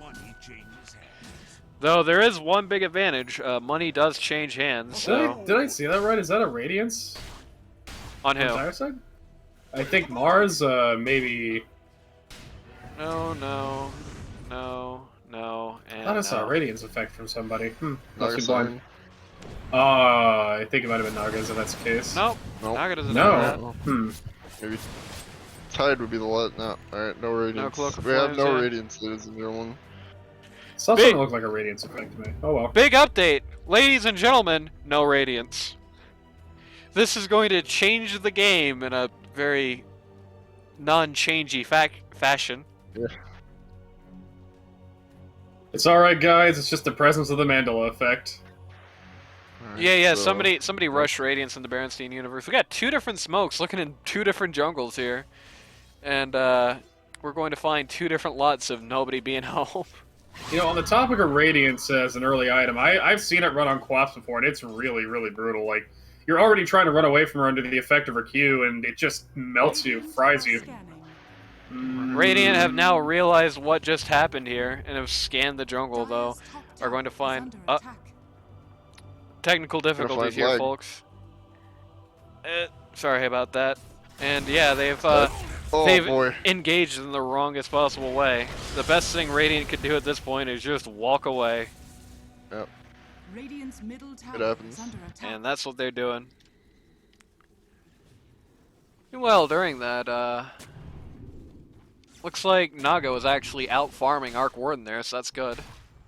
Though there is one big advantage. Money does change hands. So Did I see that right? Is that a Radiance on on who? Dire side? I think Mars, maybe... No. I thought I saw a Radiance effect from somebody. Must Naga be blind. Siren. I think it might have been Naga's if that's the case. Nope. Nope. Naga doesn't know that. No. Maybe Tide would be the lot. No, alright, no radiance. Cloak of We have Flames, no yeah. radiance, ladies and gentlemen. Something Big- that looked like a Radiance effect to me. Oh well. Big update, ladies and gentlemen. No Radiance. This is going to change the game in a very non-changey fashion. It's alright, guys. It's just the presence of the Mandela effect. Alright, Yeah. so- Somebody rushed Radiance in the Berenstein universe. We got two different smokes looking in two different jungles here, and we're going to find two different lots of nobody being home. On the topic of Radiance as an early item, I've seen it run on Quaps before, and it's really, really brutal. Like, you're already trying to run away from her under the effect of her Q, and it just melts you, fries you. Radiant have now realized what just happened here and have scanned the jungle, though. Are going to find technical difficulties here, lag. folks. Sorry about that. And yeah, they've boy. engaged in the wrongest possible way. The best thing Radiant could do at this point is just walk away. Yep. Radiant's middle tower It happens. is under attack. And that's what they're doing. Well, during that, looks like Naga was actually out farming Arc Warden there, so that's good.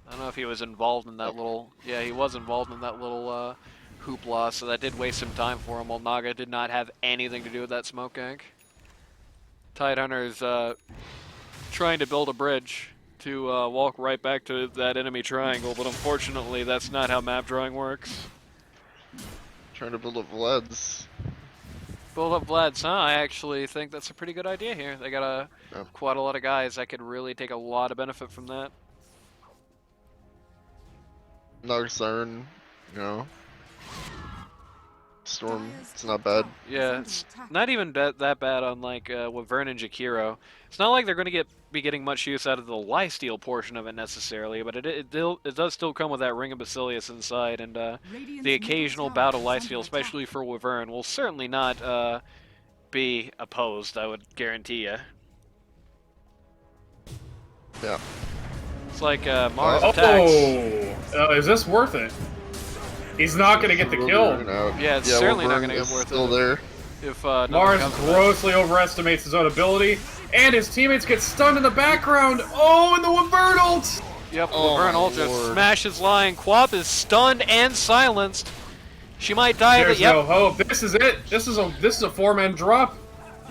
I don't know if he was involved in that little... Yeah, he was involved in that little hoopla, so that did waste some time for him, while Naga did not have anything to do with that smoke gank. Tidehunter's trying to build a bridge to walk right back to that enemy triangle, but unfortunately that's not how map drawing works. Trying to build up Vlad's. Build up Vlad's, huh? I actually think that's a pretty good idea here. They got quite a lot of guys that could really take a lot of benefit from that. Nog Siren, you know. Storm, it's not bad. Yeah, it's not even that bad on like Wyvern and Jakiro. It's not like they're going to be getting much use out of the lifesteal portion of it necessarily, but it does still come with that Ring of Basilius inside, and the occasional bout of lifesteal, especially for Wyvern, will certainly not be opposed, I would guarantee you. Yeah. It's like Mars attacks. Is this worth it? He's not going to get the kill. Yeah, it's certainly not going to get worth still there. If Mars grossly overestimates his own ability, and his teammates get stunned in the background. Oh, and the Wyvern ult! Yep, Wyvern ult just smashes line. Quap is stunned and silenced. She might die. There's no hope. This is it. This is a 4-man drop.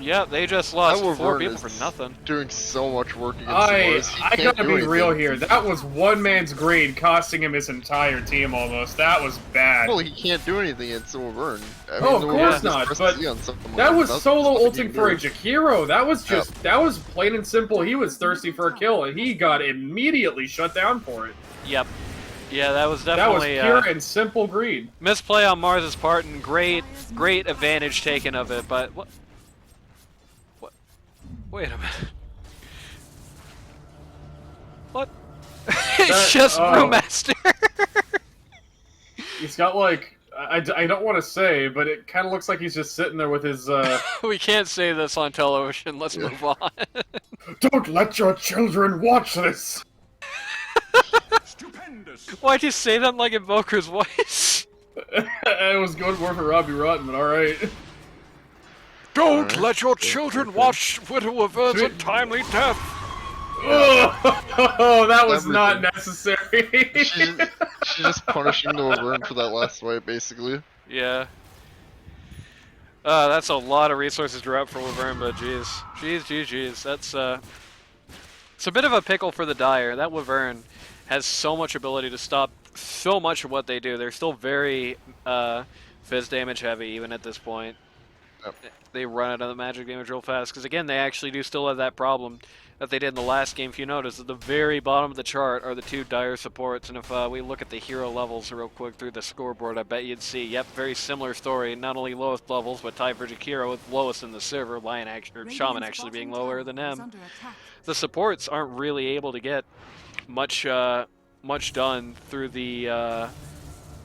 Yeah, they just lost 4 people for nothing. Doing so much work against Mars. I gotta be real here. That was one man's greed costing him his entire team almost. That was bad. Well, he can't do anything against Wyvern. Of course not. But that was solo ulting for a Jakiro. That was just that was plain and simple. He was thirsty for a kill, and he got immediately shut down for it. Yep. Yeah, that was definitely that was pure and simple greed. Misplay on Mars's part, and great advantage taken of it. But what? Wait a minute. What? It's just Brewmaster. He's got like I don't want to say, but it kind of looks like he's just sitting there with his. We can't say this on television. Let's move on. Don't let your children watch this. Stupendous. Why'd you say that like Invoker's voice? I was going more for Robbie Rotten, but all right. Don't let your children watch Widow Wyvern's untimely death. Oh, that was not necessary. She's just punishing the Wyvern for that last fight, basically. Yeah. That's a lot of resources dropped for Wyvern, but jeez. That's it's a bit of a pickle for the Dire. That Wyvern has so much ability to stop so much of what they do. They're still very fizz damage heavy even at this point. Yep. They run out of the magic damage real fast, because again, they actually do still have that problem that they did in the last game. If you notice, at the very bottom of the chart are the 2 Dire supports, and if we look at the hero levels real quick through the scoreboard, I bet you'd see, yep, very similar story. Not only lowest levels, but tied for Jakiro with lowest in the server, Shaman actually being lower than him. The supports aren't really able to get much done through the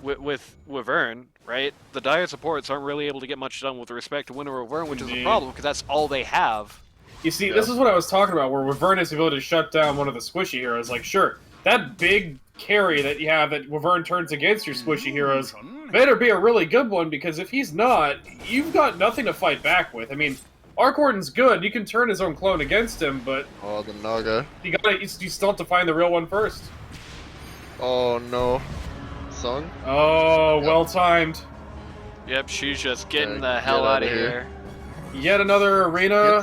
with Wyvern, right? The Dire supports aren't really able to get much done with respect to Winter Wyvern, which is a problem, because that's all they have. You see, this is what I was talking about, where Wyvern has the ability to shut down one of the squishy heroes. Like, sure, that big carry that you have that Wyvern turns against your squishy heroes better be a really good one, because if he's not, you've got nothing to fight back with. I mean, Arc Warden's good, you can turn his own clone against him, but... Oh, the Naga. You still have to find the real one first. Oh, no. Sung? Oh, well timed. Yep, she's just getting the hell out of here. Yet another arena.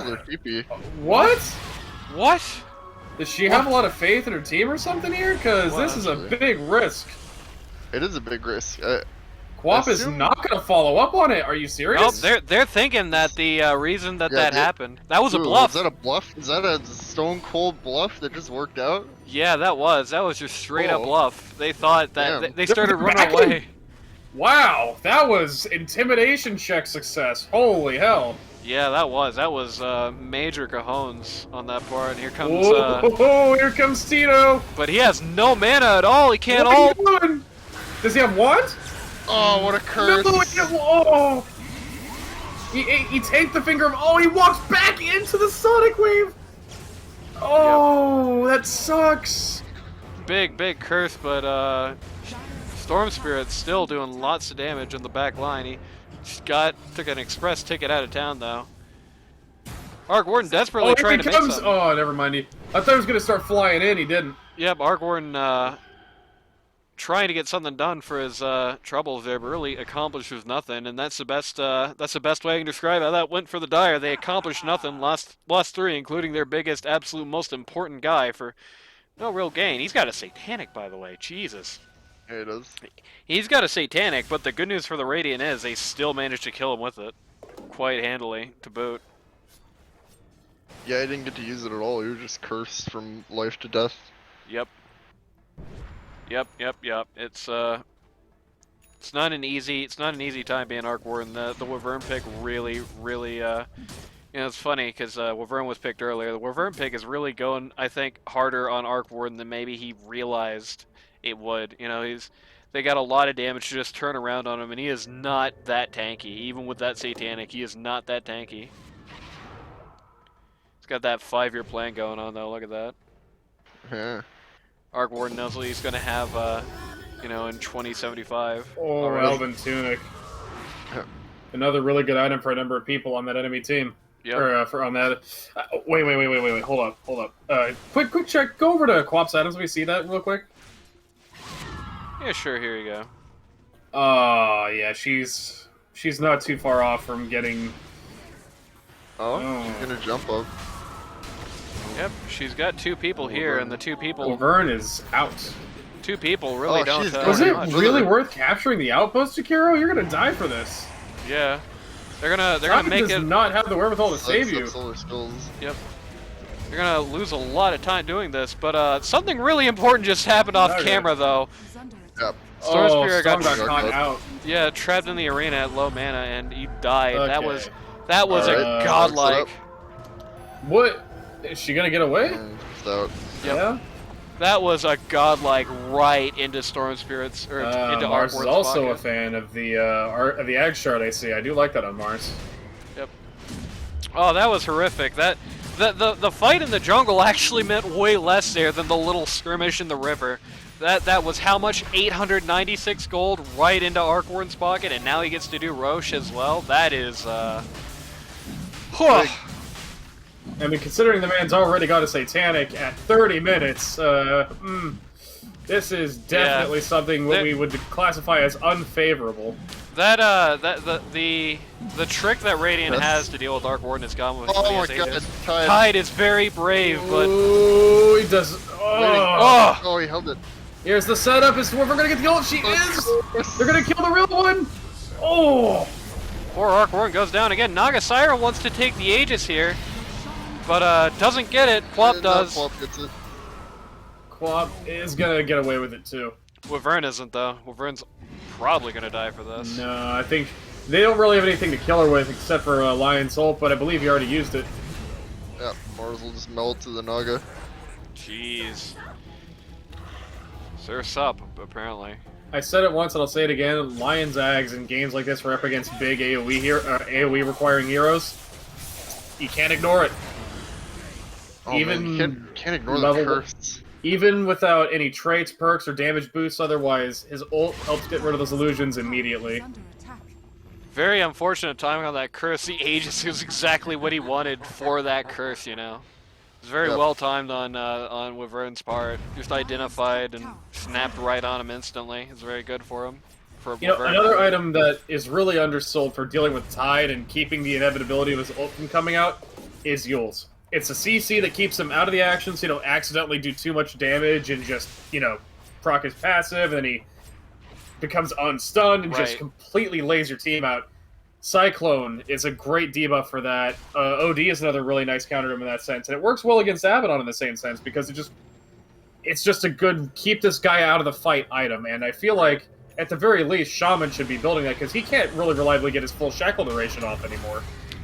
What? What? Does she have a lot of faith in her team or something here? Because this is a big risk. It is a big risk. Quap is not going to follow up on it. Are you serious? No, they're thinking that the reason that happened, that was a bluff. Is that a bluff? Is that a stone cold bluff that just worked out? Yeah, that was just straight up bluff. They thought that they started running away. Wow, that was intimidation check success. Holy hell. Yeah, that was major cajones on that part. And here comes Whoa, here comes Tito. but he has no mana at all. He can't What are ult. you doing? Does he have what? Oh, what a curse! No, oh. He tanked the finger of. Oh, he walks back into the Sonic Wave. Oh, that sucks. Big curse, but Storm Spirit's still doing lots of damage in the back line. He took an express ticket out of town though. Arc Warden desperately Oh, trying here to he make comes. something. Oh, never mind. I thought he was gonna start flying in. He didn't. Yep, Arc Warden trying to get something done for his troubles there, but really accomplishes nothing, and that's the best way I can describe how that went for the Dire. They accomplished nothing, lost 3, including their biggest, absolute, most important guy for no real gain. He's got a Satanic, by the way. Jesus. Yeah, it is. He's got a Satanic, but the good news for the Radiant is they still managed to kill him with it. Quite handily, to boot. Yeah, I didn't get to use it at all. You were just cursed from life to death. Yep. It's not an easy time being Arc Warden. The Wyvern pick really it's funny because Wyvern was picked earlier. The Wyvern pick is really going, I think, harder on Arc Warden than maybe he realized it would. You know, they got a lot of damage to just turn around on him, and he is not that tanky. Even with that Satanic, he is not that tanky. He's got that 5-year plan going on though. Look at that. Yeah. Arc Warden knows what he's going to have, in 2075. Oh, already. Elven Tunic. Another really good item for a number of people on that enemy team. Yep. Or on that. Wait. Hold up. Quick check. Go over to Quap's items. Let me see that real quick. Yeah, sure. Here you go. Oh, yeah. She's not too far off from getting. Oh, Oh. she's gonna jump up. Yep, she's got 2 people here, and the 2 people Wyvern is out. really Oh, don't. she's Was going it much. really worth capturing the outpost, Jakiro? You're gonna die for this. Yeah, they're gonna Rocket make does it. not have the wherewithal to save Sucks up you. solar skills. Yep. They're gonna lose a lot of time doing this, but something really important just happened off Okay. camera though. Is under attack. Yep. Storm Spirit Storm got got caught out. trapped in the arena at low mana, and he died. Okay. That was Alright, a godlike. What? Is she gonna get away? It's out. Yep. Yeah. That was a godlike right into Storm Spirits or into Arc Mars is Warden's also a pocket. fan of the Ag Shard. I see. I do like that on Mars. Oh, that was horrific. The fight in the jungle actually meant way less there than the little skirmish in the river. That was how much? 896 gold right into Arc Warden's pocket, and now he gets to do Roche as well. That is whew. I mean, considering the man's already got a Satanic at 30 minutes, this is definitely something what we would classify as unfavorable. The trick that Radiant has to deal with Arc Warden is gone with Oh my his god, Aegis. Tide. Tide is very brave, but Ooh, he does. Oh. Oh, he held it. Here's the setup. Is we're gonna get the gold. She is. They're gonna kill the real one. Oh. poor Arc Warden goes down again. Nagasira wants to take the Aegis here, but doesn't get it. Plop does. Plop gets it. Quap is gonna get away with it too. Wyvern isn't though. Wyvern's probably gonna die for this. No, I think they don't really have anything to kill her with except for Lion's Ult, but I believe he already used it. Yeah, Mars will just melt to the Naga. Jeez. Surf's up, apparently. I said it once and I'll say it again. Lion's Ags in games like this where up against big AoE requiring heroes, you can't ignore it. Oh, Even man, you can't ignore the level- curse. Even without any traits, perks, or damage boosts otherwise, his ult helps get rid of those illusions immediately. Is under attack. Very unfortunate timing on that curse. The Aegis was exactly what he wanted for that curse, you know. It was very Yep. well timed on Wyvern's part. Just identified and snapped right on him instantly. It's very good for him. For You know, Wyvern. another item that is really undersold for dealing with Tide and keeping the inevitability of his ult from coming out is Yule's. It's a CC that keeps him out of the action so you don't accidentally do too much damage and just, proc his passive, and then he becomes unstunned and just Right. completely lays your team out. Cyclone is a great debuff for that. OD is another really nice counter to him in that sense. And it works well against Abaddon in the same sense because it's just a good keep this guy out of the fight item. And I feel like at the very least, Shaman should be building that, because he can't really reliably get his full shackle duration off anymore.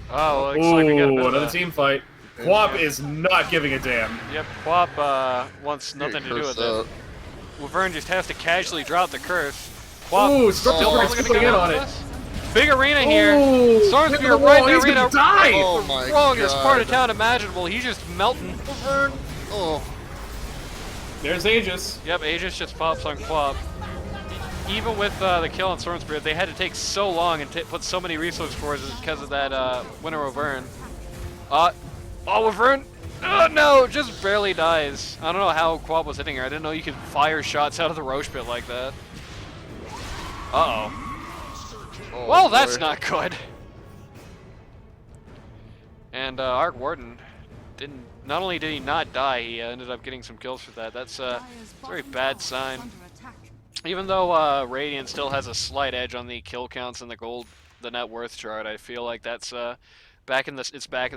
Oh, looks like we got a bit of another a... team fight. Quap is not giving a damn. Yep, Quap wants nothing to do with it. Wyvern just has to casually drop the curse. Quap Ooh, still Stormspear's going to putting go in on on it. it. Big arena here. Ooh, Stormspear hit the right in wall, the he's arena. gonna die! Oh my Strongest god. part of town imaginable. He's just melting. Oh. There's Aegis. Yep, Aegis just pops on Quap. Even with the kill on Stormspear, they had to take so long and put so many resource forces because of that Winter Wyvern. Oh, Wyvern! Oh no, just barely dies. I don't know how Quap was hitting her. I didn't know you could fire shots out of the Roche pit like that. Uh-oh. Oh, Well, that's boy. not good. And Arc Warden didn't. Not only did he not die, he ended up getting some kills for that. That's a very bad sign. Even though Radiant still has a slight edge on the kill counts and the net worth chart, I feel like that's back in the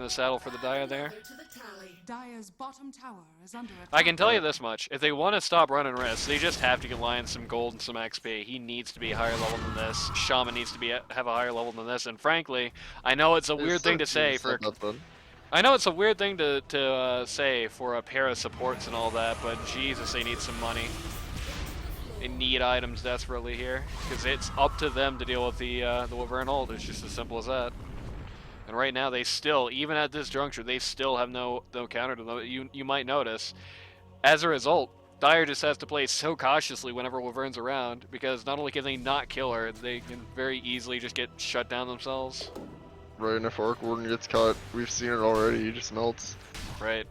saddle for the Dire there. Dire's bottom tower is under attack. I can tell you this much: if they want to stop running risks, they just have to get Lion some gold and some XP. He needs to be higher level than this. Shaman needs to have a higher level than this. And frankly, I know it's a weird thing to say for. I know it's a weird thing to say for a pair of supports and all that, but Jesus, they need some money. They need items desperately here, because it's up to them to deal with the Wyvern ult. It's just as simple as that. And right now, they still, even at this juncture, they still have no counter to them. You might notice. As a result, Dire just has to play so cautiously whenever Wyvern's around, because not only can they not kill her, they can very easily just get shut down themselves. Right, and if Arc Warden gets caught, we've seen it already, he just melts. Right.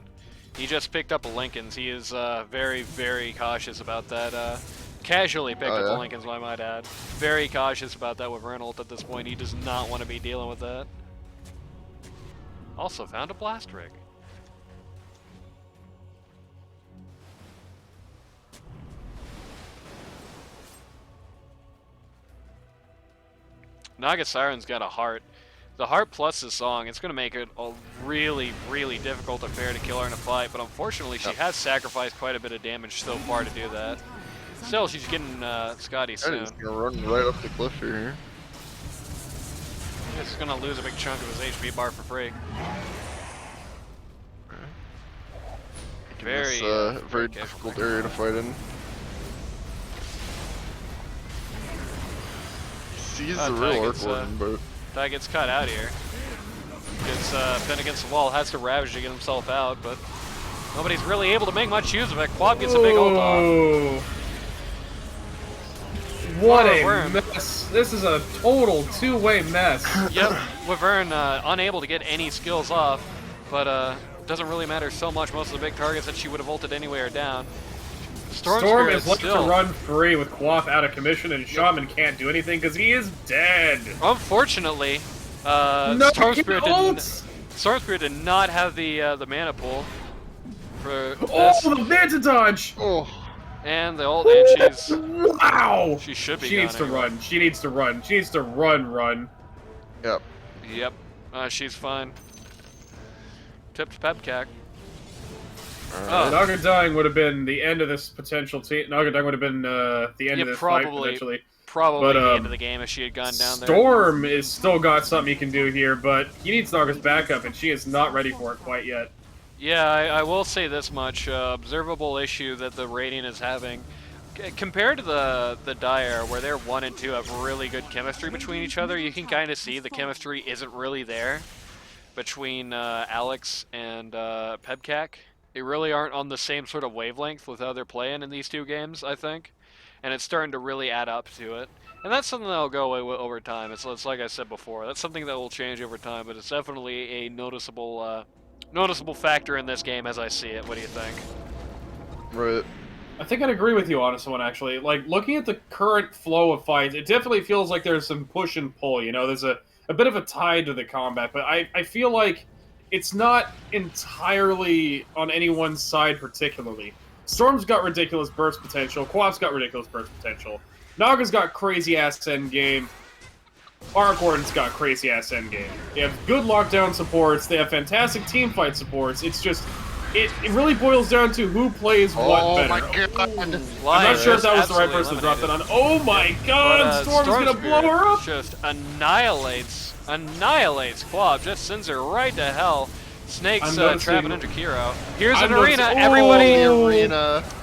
He just picked up a Lincoln's. He is very, very cautious about that. Casually picked up a Lincoln's, I might add. Very cautious about that Wyvern ult at this point. He does not want to be dealing with that. Also found a blast rig. Naga Siren's got a heart. The heart plus the song, it's going to make it a really, really difficult affair to kill her in a fight, but unfortunately she has sacrificed quite a bit of damage so far to do that. Still, she's getting Scotty soon. He's gonna run right up the cliff here. He's going to lose a big chunk of his HP bar for free. Very, very difficult area to fight in. He sees the real Arc Warden, but Ty gets cut out here. Gets pinned against the wall, has to ravage to get himself out, but nobody's really able to make much use of it. Quap gets a big ult off. What a mess. This is a total two-way mess. Yep, Wyvern unable to get any skills off, but doesn't really matter so much. Most of the big targets that she would have ulted anyway are down. Storm is left to run free with Quap out of commission, and Shaman can't do anything because he is dead. Unfortunately, Stormspear did not have the mana pool for this. Oh, the Manta dodge! oh, And the ult, and she's... Wow! She should be She needs to run. She needs to run. She needs to run. yep. Yep, she's fine. Tipped Pepcac. Naga dying would have been the end of this potential team. Naga dying would have been the end of this fight, potentially. Probably the end of the game if she had gone down there. Storm is still got something he can do here, but he needs Naga's backup, and she is not ready for it quite yet. Yeah, I will say this much. Observable issue that the Radiant is having. Compared to the Dire, where they're 1 and 2 have really good chemistry between each other, you can kind of see the chemistry isn't really there between Alex and Pepcac. They really aren't on the same sort of wavelength with how they're playing in these two games, I think. And it's starting to really add up to it. And that's something that'll go away over time. It's like I said before, that's something that will change over time, but it's definitely a noticeable factor in this game as I see it. What do you think? Right. I think I'd agree with you on this one, actually. Like, looking at the current flow of fights, it definitely feels like there's some push and pull, you know? There's a bit of a tide to the combat, but I feel like it's not entirely on anyone's side particularly. Storm's got ridiculous burst potential, Quap's got ridiculous burst potential, Naga's got crazy-ass endgame, Arc Warden's got crazy-ass endgame. They have good lockdown supports, they have fantastic teamfight supports, it's just It really boils down to who plays what better. my god! I'm not sure if that was the right person to drop that on. Oh my god! Storm's gonna blow her up! Just annihilates Quab, just sends her right to hell. Snake's trapping into Kiro. Here's an arena.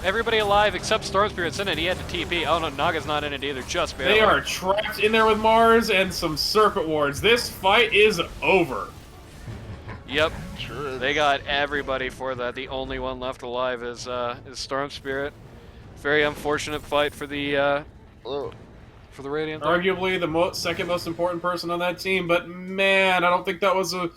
Everybody alive except Storm Spirit's in it. He had to TP. Oh no, Naga's not in it either. Just barely. They are trapped in there with Mars and some Serpent Wards. This fight is over. Yep. Sure is. They got everybody for that. The only one left alive is Storm Spirit. Very unfortunate fight for the Radiant. Arguably the second most important person on that team, but man, I don't think that was a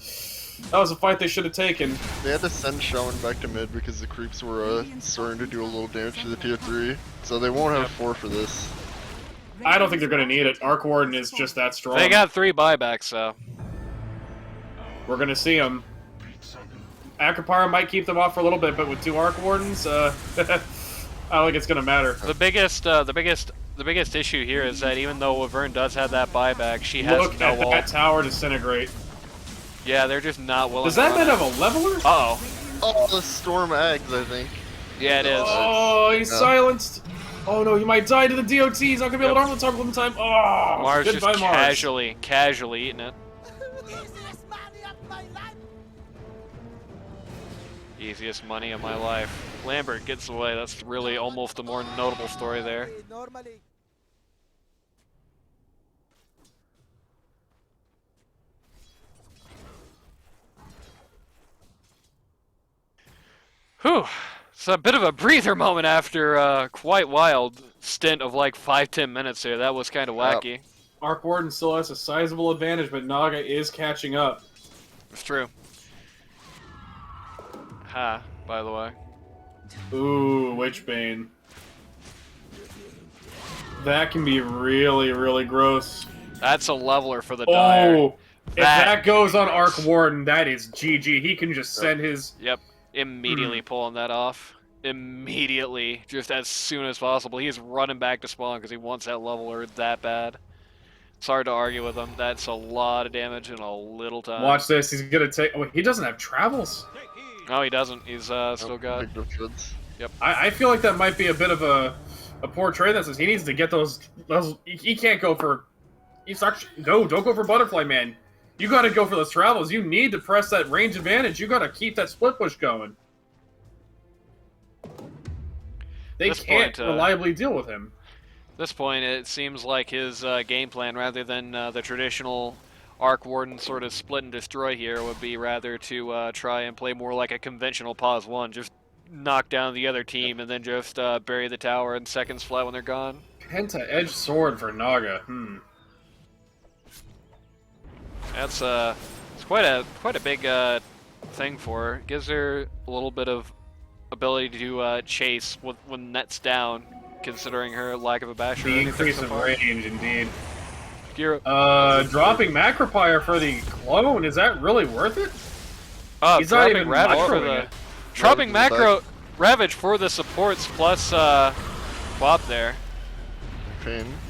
fight they should have taken. They had to send Shaman back to mid because the creeps were starting to do a little damage to the tier 3, so they won't have 4 for this. I don't think they're gonna need it. Arc Warden is just that strong. They got 3 buybacks, so we're gonna see them. Acropyre might keep them off for a little bit, but with 2 Arc Wardens, I don't think it's gonna matter. The biggest issue here is that even though Laverne does have that buyback, she has Look no at ult. that tower disintegrate. Yeah, they're just not willing. Does that to man run have a leveler? Uh-oh. Oh, the Storm Eggs, I think. Yeah, it is. Oh, he's silenced. Oh no, he might die to the DOT. He's not gonna be able to arm the target one time. Oh, Mars just goodbye, Mars. casually eating it. Easiest money of my life. Lambert gets away. That's really almost a more notable story there. Whew. It's a bit of a breather moment after a quite wild stint of like 5-10 minutes here. That was kind of wacky. Arc Warden still has a sizable advantage, but Naga is catching up. It's true. Ha, by the way. Ooh, Witchbane. That can be really, really gross. That's a leveler for the Dire. Oh, if that goes on Arc Warden, that is GG. He can just send his... Yep, immediately pulling that off. Immediately, just as soon as possible. He's running back to spawn because he wants that leveler that bad. It's hard to argue with him. That's a lot of damage in a little time. Watch this. He's gonna take... Oh, he doesn't have travels. No, he doesn't. He's still got... Yep. I feel like that might be a bit of a poor trade. That says he needs to get those... He can't go for... Don't go for Butterfly Man. You gotta go for those travels. You need to press that range advantage. You gotta keep that split push going. They can't reliably deal with him. At this point, it seems like his game plan, rather than the traditional Arc Warden sort of split and destroy here, would be rather to try and play more like a conventional pause 1. Just knock down the other team and then just bury the tower in seconds flat when they're gone. Penta Edge Sword for Naga. That's it's quite a big thing for her. Gives her a little bit of ability to chase when net's down, considering her lack of a basher. The increase of range, indeed. Kira. Dropping Macropyre for the clone, is that really worth it? He's not even Ravage for the... Dropping Macro Ravage for the supports plus Quap there.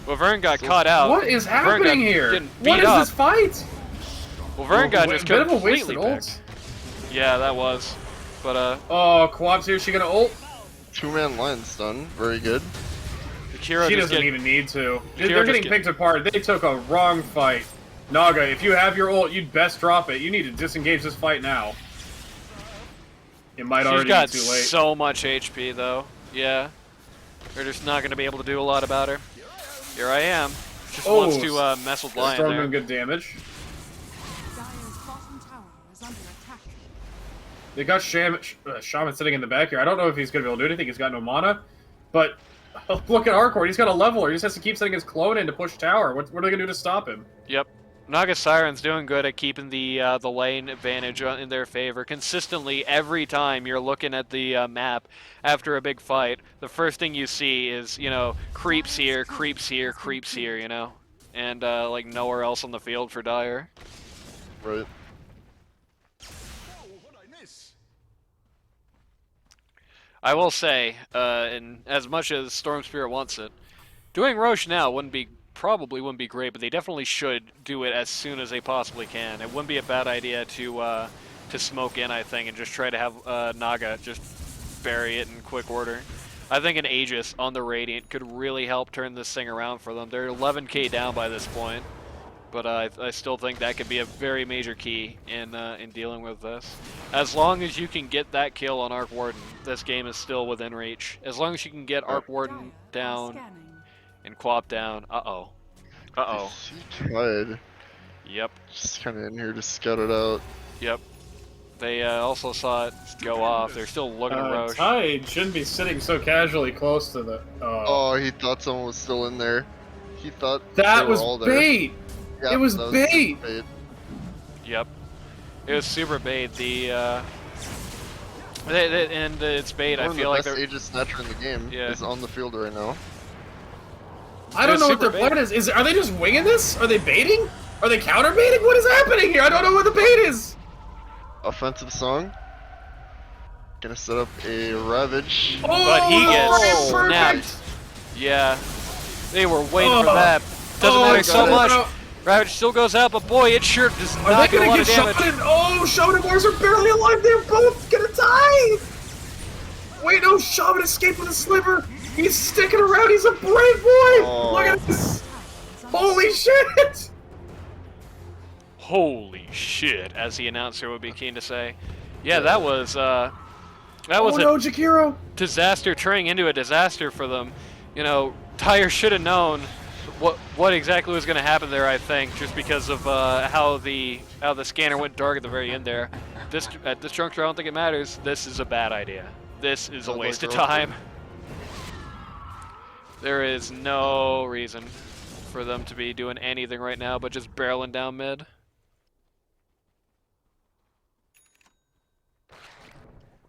Well, Vern got caught out. What is happening here? What is this fight? Well, Vern got just bit of a completely wasted ult. Yeah, that was. But oh, Quap's here. She gonna ult? 2-man line stun. Very good. She doesn't even need to. They're getting picked apart. They took a wrong fight. Naga, if you have your ult, you'd best drop it. You need to disengage this fight now. It might already be too late. She's got so much HP, though. Yeah. They're just not going to be able to do a lot about her. Here I am. Just wants to mess with Lion Storm there. doing good damage. Dire's bottom tower is under attack. They got Shaman sitting in the back here. I don't know if he's going to be able to do anything. He's got no mana. But look at Arc Warden. He's got a leveler. He just has to keep sending his clone in to push tower. What are they going to do to stop him? Yep. Naga Siren's doing good at keeping the lane advantage in their favor. Consistently, every time you're looking at the map after a big fight, the first thing you see is, you know, creeps here, creeps here, creeps here, you know? And, like, nowhere else on the field for Dire. Right. I will say, and as much as Storm Spirit wants it, doing Roche now probably wouldn't be great, but they definitely should do it as soon as they possibly can. It wouldn't be a bad idea to to smoke in, I think, and just try to have Naga just bury it in quick order. I think an Aegis on the Radiant could really help turn this thing around for them. They're 11k down by this point, but I still think that could be a very major key in dealing with this. As long as you can get that kill on Arc Warden, this game is still within reach. As long as you can get Arc Warden down and Quap down. Uh-oh. Uh-oh. He tried. Yep. Just kind of in here to scout it out. Yep. They also saw it go off. They're still looking at Roche. Tide shouldn't be sitting so casually close to the... Oh, he thought someone was still in there. He thought that they were was all there. bait! Yeah, It was that bait! bait. Yep. It was super bait. And it's bait. I feel like the they're... best Aegis Snatcher in the game is on the field right now. I don't know what their plan is. Are they just winging this? Are they baiting? Are they counter baiting? What is happening here? I don't know what the bait is! Offensive song. Gonna set up a Ravage. Oh, But he gets perfect. snapped. Yeah. They were waiting for that. Doesn't matter so much. Ravage still goes out, but boy, it sure does Are not they get a gonna lot get of damage. shot? Oh, Shaman and Mars are barely alive. They're both gonna die. Wait, no, Shaman escaped with a sliver. He's sticking around. He's a brave boy. Oh. Look at this. Holy shit. Holy shit, as the announcer would be keen to say. Yeah, that was Oh a no, Jakiro. disaster turning into a disaster for them. You know, Tyre should have known what exactly was going to happen there, I think, just because of how the scanner went dark at the very end there. At this juncture, I don't think it matters. This is a bad idea. This is a waste of time. There is no reason for them to be doing anything right now but just barreling down mid.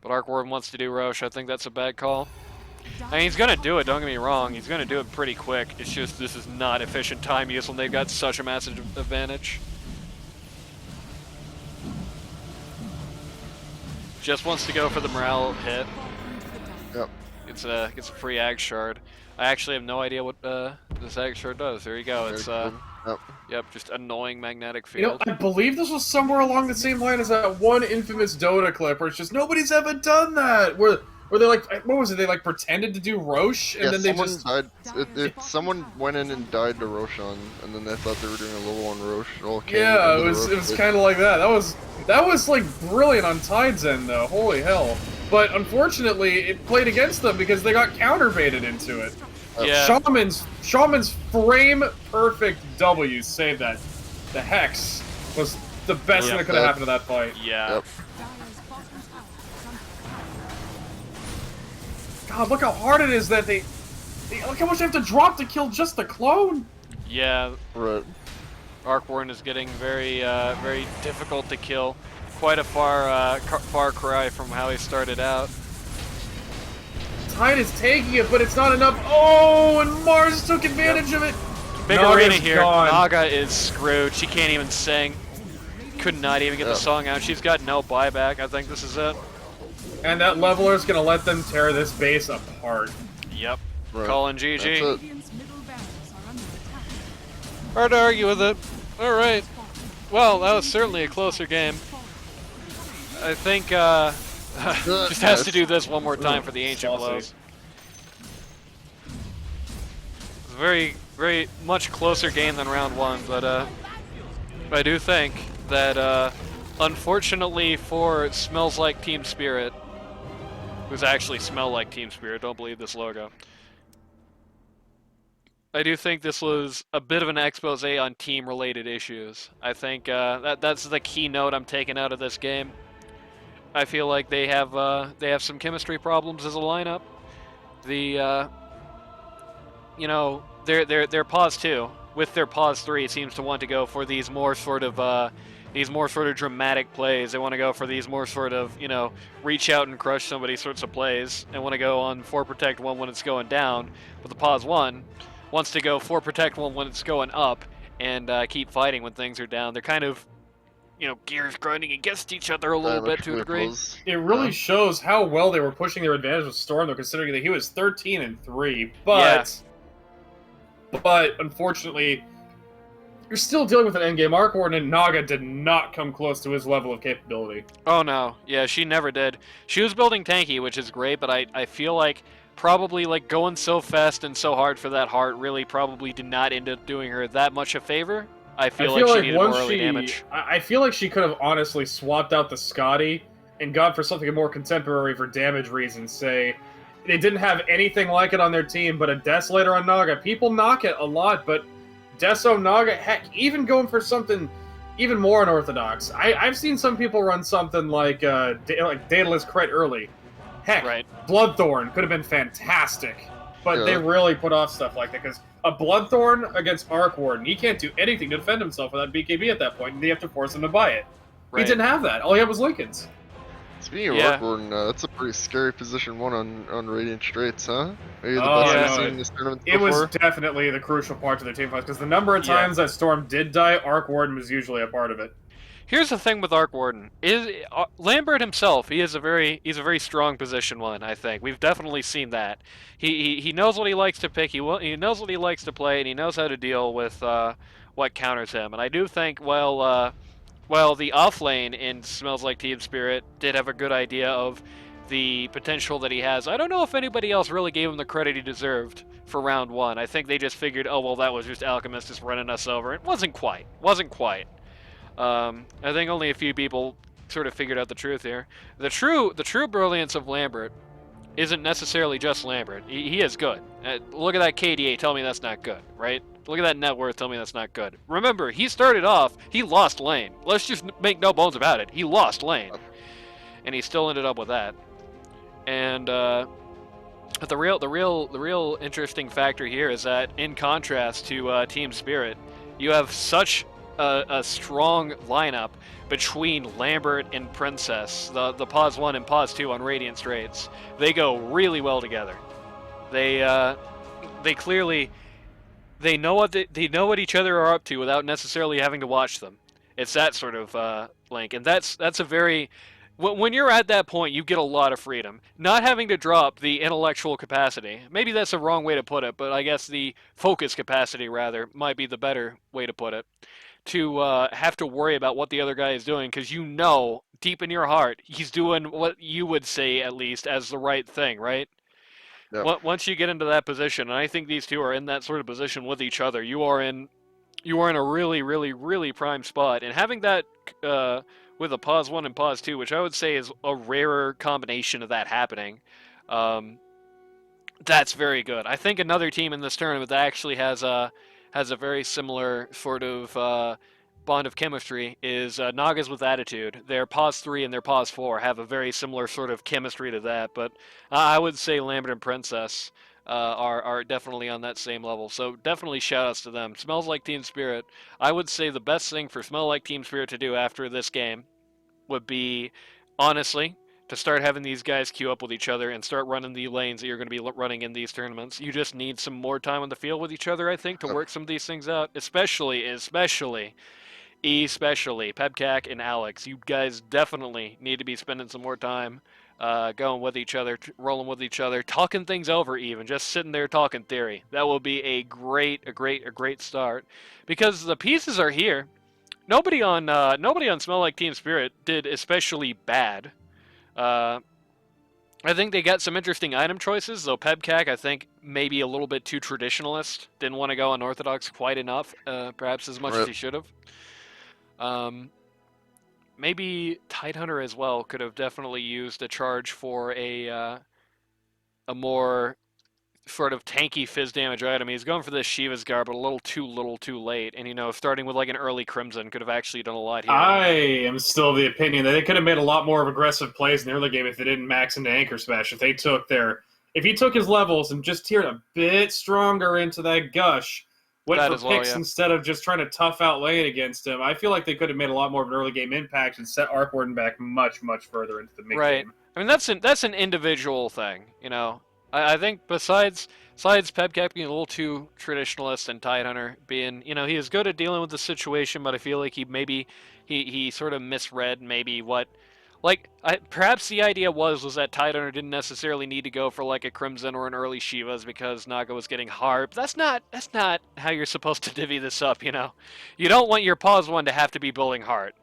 But Arc Warden wants to do Roche. I think that's a bad call. I mean, he's gonna do it, don't get me wrong. He's gonna do it pretty quick. It's just this is not efficient time use when they've got such a massive advantage. Just wants to go for the morale hit. Yep. It's a free Ag Shard. I actually have no idea what this Ag Shard does. There you go. It's yep, just annoying magnetic field. You know, I believe this was somewhere along the same line as that one infamous Dota clip where it's just nobody's ever done that. Where they like, what was it? They like pretended to do Roche and then they someone just died. Someone went in and died to Roshan, and then they thought they were doing a level 1 Roche. yeah, it was kind of like that. That was like brilliant on Tide's end though. Holy hell! But unfortunately, it played against them because they got counterbaited into it. Yeah. Shaman's frame perfect W saved that. The Hex was the best thing that could have happened to that fight. Yeah. Yep. God, look how hard it is that they look how much they have to drop to kill just the clone. Yeah. Right. Arc Warden is getting very very difficult to kill. Quite a far cry from how he started out. Tide is taking it, but it's not enough. Oh, and Mars took advantage of it. Big Naga's arena here. gone. Naga is screwed. She can't even sing. Could not even get the song out. She's got no buyback. I think this is it. And that leveler is gonna let them tear this base apart. Yep. Right. Calling That's GG. it. Radiant's middle barracks are under attack. Hard to argue with it. Alright. Well, that was certainly a closer game. I think, just has to do this one more time for the Ancient Saucy. Blows. It's a very, very much closer game than round one, but I do think that, unfortunately for Smells Like Team Spirit, who's actually Smell Like Team Spirit, don't believe this logo, I do think this was a bit of an expose on team-related issues. I think that's the key note I'm taking out of this game. I feel like they have some chemistry problems as a lineup. You know, their pause 2 with their pause 3 seems to want to go for these more sort of dramatic plays. They want to go for these more sort of, you know, reach out and crush somebody sorts of plays, and want to go on 4 protect 1 when it's going down. But the pause 1 wants to go 4 protect 1 when it's going up, and keep fighting when things are down. They're kind of, you know, gears grinding against each other a little bit to a degree. It really shows how well they were pushing their advantage with Storm, though, considering that he was 13-3. But unfortunately, you're still dealing with an endgame. Arc Warden and Naga did not come close to his level of capability. Oh no, yeah, she never did. She was building tanky, which is great, but I feel like probably like going so fast and so hard for that heart really probably did not end up doing her that much a favor. I feel like she needed more early damage. I feel like she could have honestly swapped out the Scotty and gone for something more contemporary for damage reasons. Say, they didn't have anything like it on their team, but a Desolator on Naga. People knock it a lot, but Deso Naga, heck, even going for something even more unorthodox. I've seen some people run something like Daedalus Crit early. Heck, Right. Bloodthorn could have been fantastic, but Yeah. they really put off stuff like that because a Bloodthorn against Arc Warden, he can't do anything to defend himself without BKB at that point, and they have to force him to buy it. Right. He didn't have that. All he had was Lincolns. Speaking of Yeah. Arc Warden, that's a pretty scary position 1 on Radiant Straits, huh? Maybe the Oh, best yeah. we've seen in this tournament It before. was definitely the crucial part of the team fight because the number of Yeah. times that Storm did die, Arc Warden was usually a part of it. Here's the thing with Arc Warden is Lambert himself. He's a very strong position 1. I think we've definitely seen that. He knows what he likes to pick. He knows what he likes to play, and he knows how to deal with what counters him. And I do think well, the off lane in Smells Like Teen Spirit did have a good idea of the potential that he has. I don't know if anybody else really gave him the credit he deserved for round 1. I think they just figured, oh well, that was just Alchemist just running us over. It wasn't quite. I think only a few people sort of figured out the truth here. The true brilliance of Lambert isn't necessarily just Lambert. He is good. Look at that KDA. Tell me that's not good, right? Look at that net worth. Tell me that's not good. Remember, he started off. He lost lane. Let's just make no bones about it. He lost lane, and he still ended up with that. And but the real interesting factor here is that, in contrast to Team Spirit, you have such a strong lineup between Lambert and Princess, the pause 1 and pause 2 on Radiant Straits. They go really well together. They clearly know what each other are up to without necessarily having to watch them. It's that sort of link, and that's a very when you're at that point, you get a lot of freedom. Not having to drop the intellectual capacity. Maybe that's the wrong way to put it, but I guess the focus capacity, rather, might be the better way to put it. To have to worry about what the other guy is doing, because you know, deep in your heart, he's doing what you would say, at least, as the right thing, right? Yep. Once you get into that position, and I think these two are in that sort of position with each other, you are in a really, really, really prime spot. And having that with a pause 1 and pause 2, which I would say is a rarer combination of that happening, that's very good. I think another team in this tournament that actually has a very similar sort of bond of chemistry is Nagas with Attitude. Their pause 3 and their pause 4 have a very similar sort of chemistry to that, but I would say Lambert and Princess are definitely on that same level. So definitely shout-outs to them. Smells Like Team Spirit. I would say the best thing for Smell Like Team Spirit to do after this game would be, honestly, to start having these guys queue up with each other and start running the lanes that you're going to be running in these tournaments. You just need some more time on the field with each other, I think, to work some of these things out. Especially Pebcac and Alex. You guys definitely need to be spending some more time going with each other, rolling with each other, talking things over even, just sitting there talking theory. That will be a great start. Because the pieces are here. Nobody on Smell Like Team Spirit did especially bad. I think they got some interesting item choices, though Pebcac, I think, maybe a little bit too traditionalist. Didn't want to go unorthodox quite enough, perhaps as much as he should have. Maybe Tidehunter as well could have definitely used a charge for a more sort of tanky fizz damage item. He's going for this Shiva's Guard, but a little too late. And, starting with like an early Crimson could have actually done a lot here. I am still of the opinion that they could have made a lot more of aggressive plays in the early game if they didn't max into Anchor Smash. If he took his levels and just tiered a bit stronger into that Gush, went That for as well, picks yeah. instead of just trying to tough out lane against him, I feel like they could have made a lot more of an early game impact and set Arc Warden back much, much further into the mid Right. game. I mean, that's an individual thing, I think besides Pebcac being a little too traditionalist and Tidehunter being, he is good at dealing with the situation, but I feel like he sort of misread maybe what like perhaps the idea was that Tide Owner didn't necessarily need to go for like a Crimson or an early Shivas because Naga was getting hard. But that's not how you're supposed to divvy this up. You know, you don't want your pause one to have to be building heart.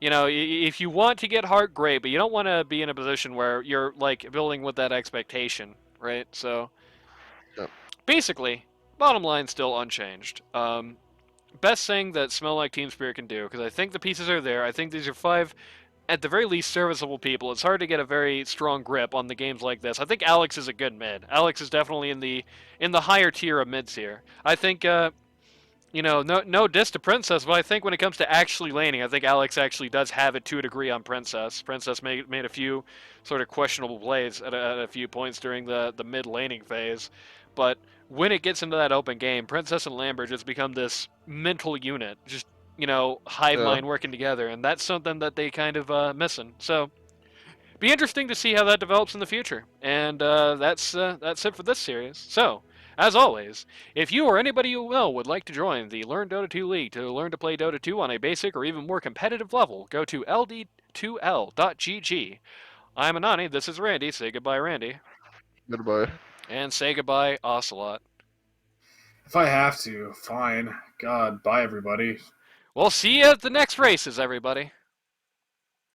You know, if you want to get heart, great, but you don't want to be in a position where you're like building with that expectation, right? So Yep. basically, bottom line still unchanged. Best thing that Smell Like Team Spirit can do, because I think the pieces are there. I think these are 5, at the very least, serviceable people. It's hard to get a very strong grip on the games like this. I think Alex is a good mid. Alex is definitely in the higher tier of mids here. I think, no diss to Princess, but I think when it comes to actually laning, I think Alex actually does have it to a degree on Princess. Princess made a few sort of questionable plays at a few points during the mid laning phase, but when it gets into that open game, Princess and Lambert just become this mental unit, just hive Yeah. mind working together, and that's something that they kind of missing. So, be interesting to see how that develops in the future. And that's it for this series. So, as always, if you or anybody you know would like to join the Learn Dota 2 League to learn to play Dota 2 on a basic or even more competitive level, go to ld2l.gg. I'm Anani. This is Randy. Say goodbye, Randy. Goodbye. And say goodbye, Ocelot. If I have to, fine. God, bye everybody. We'll see you at the next races, everybody.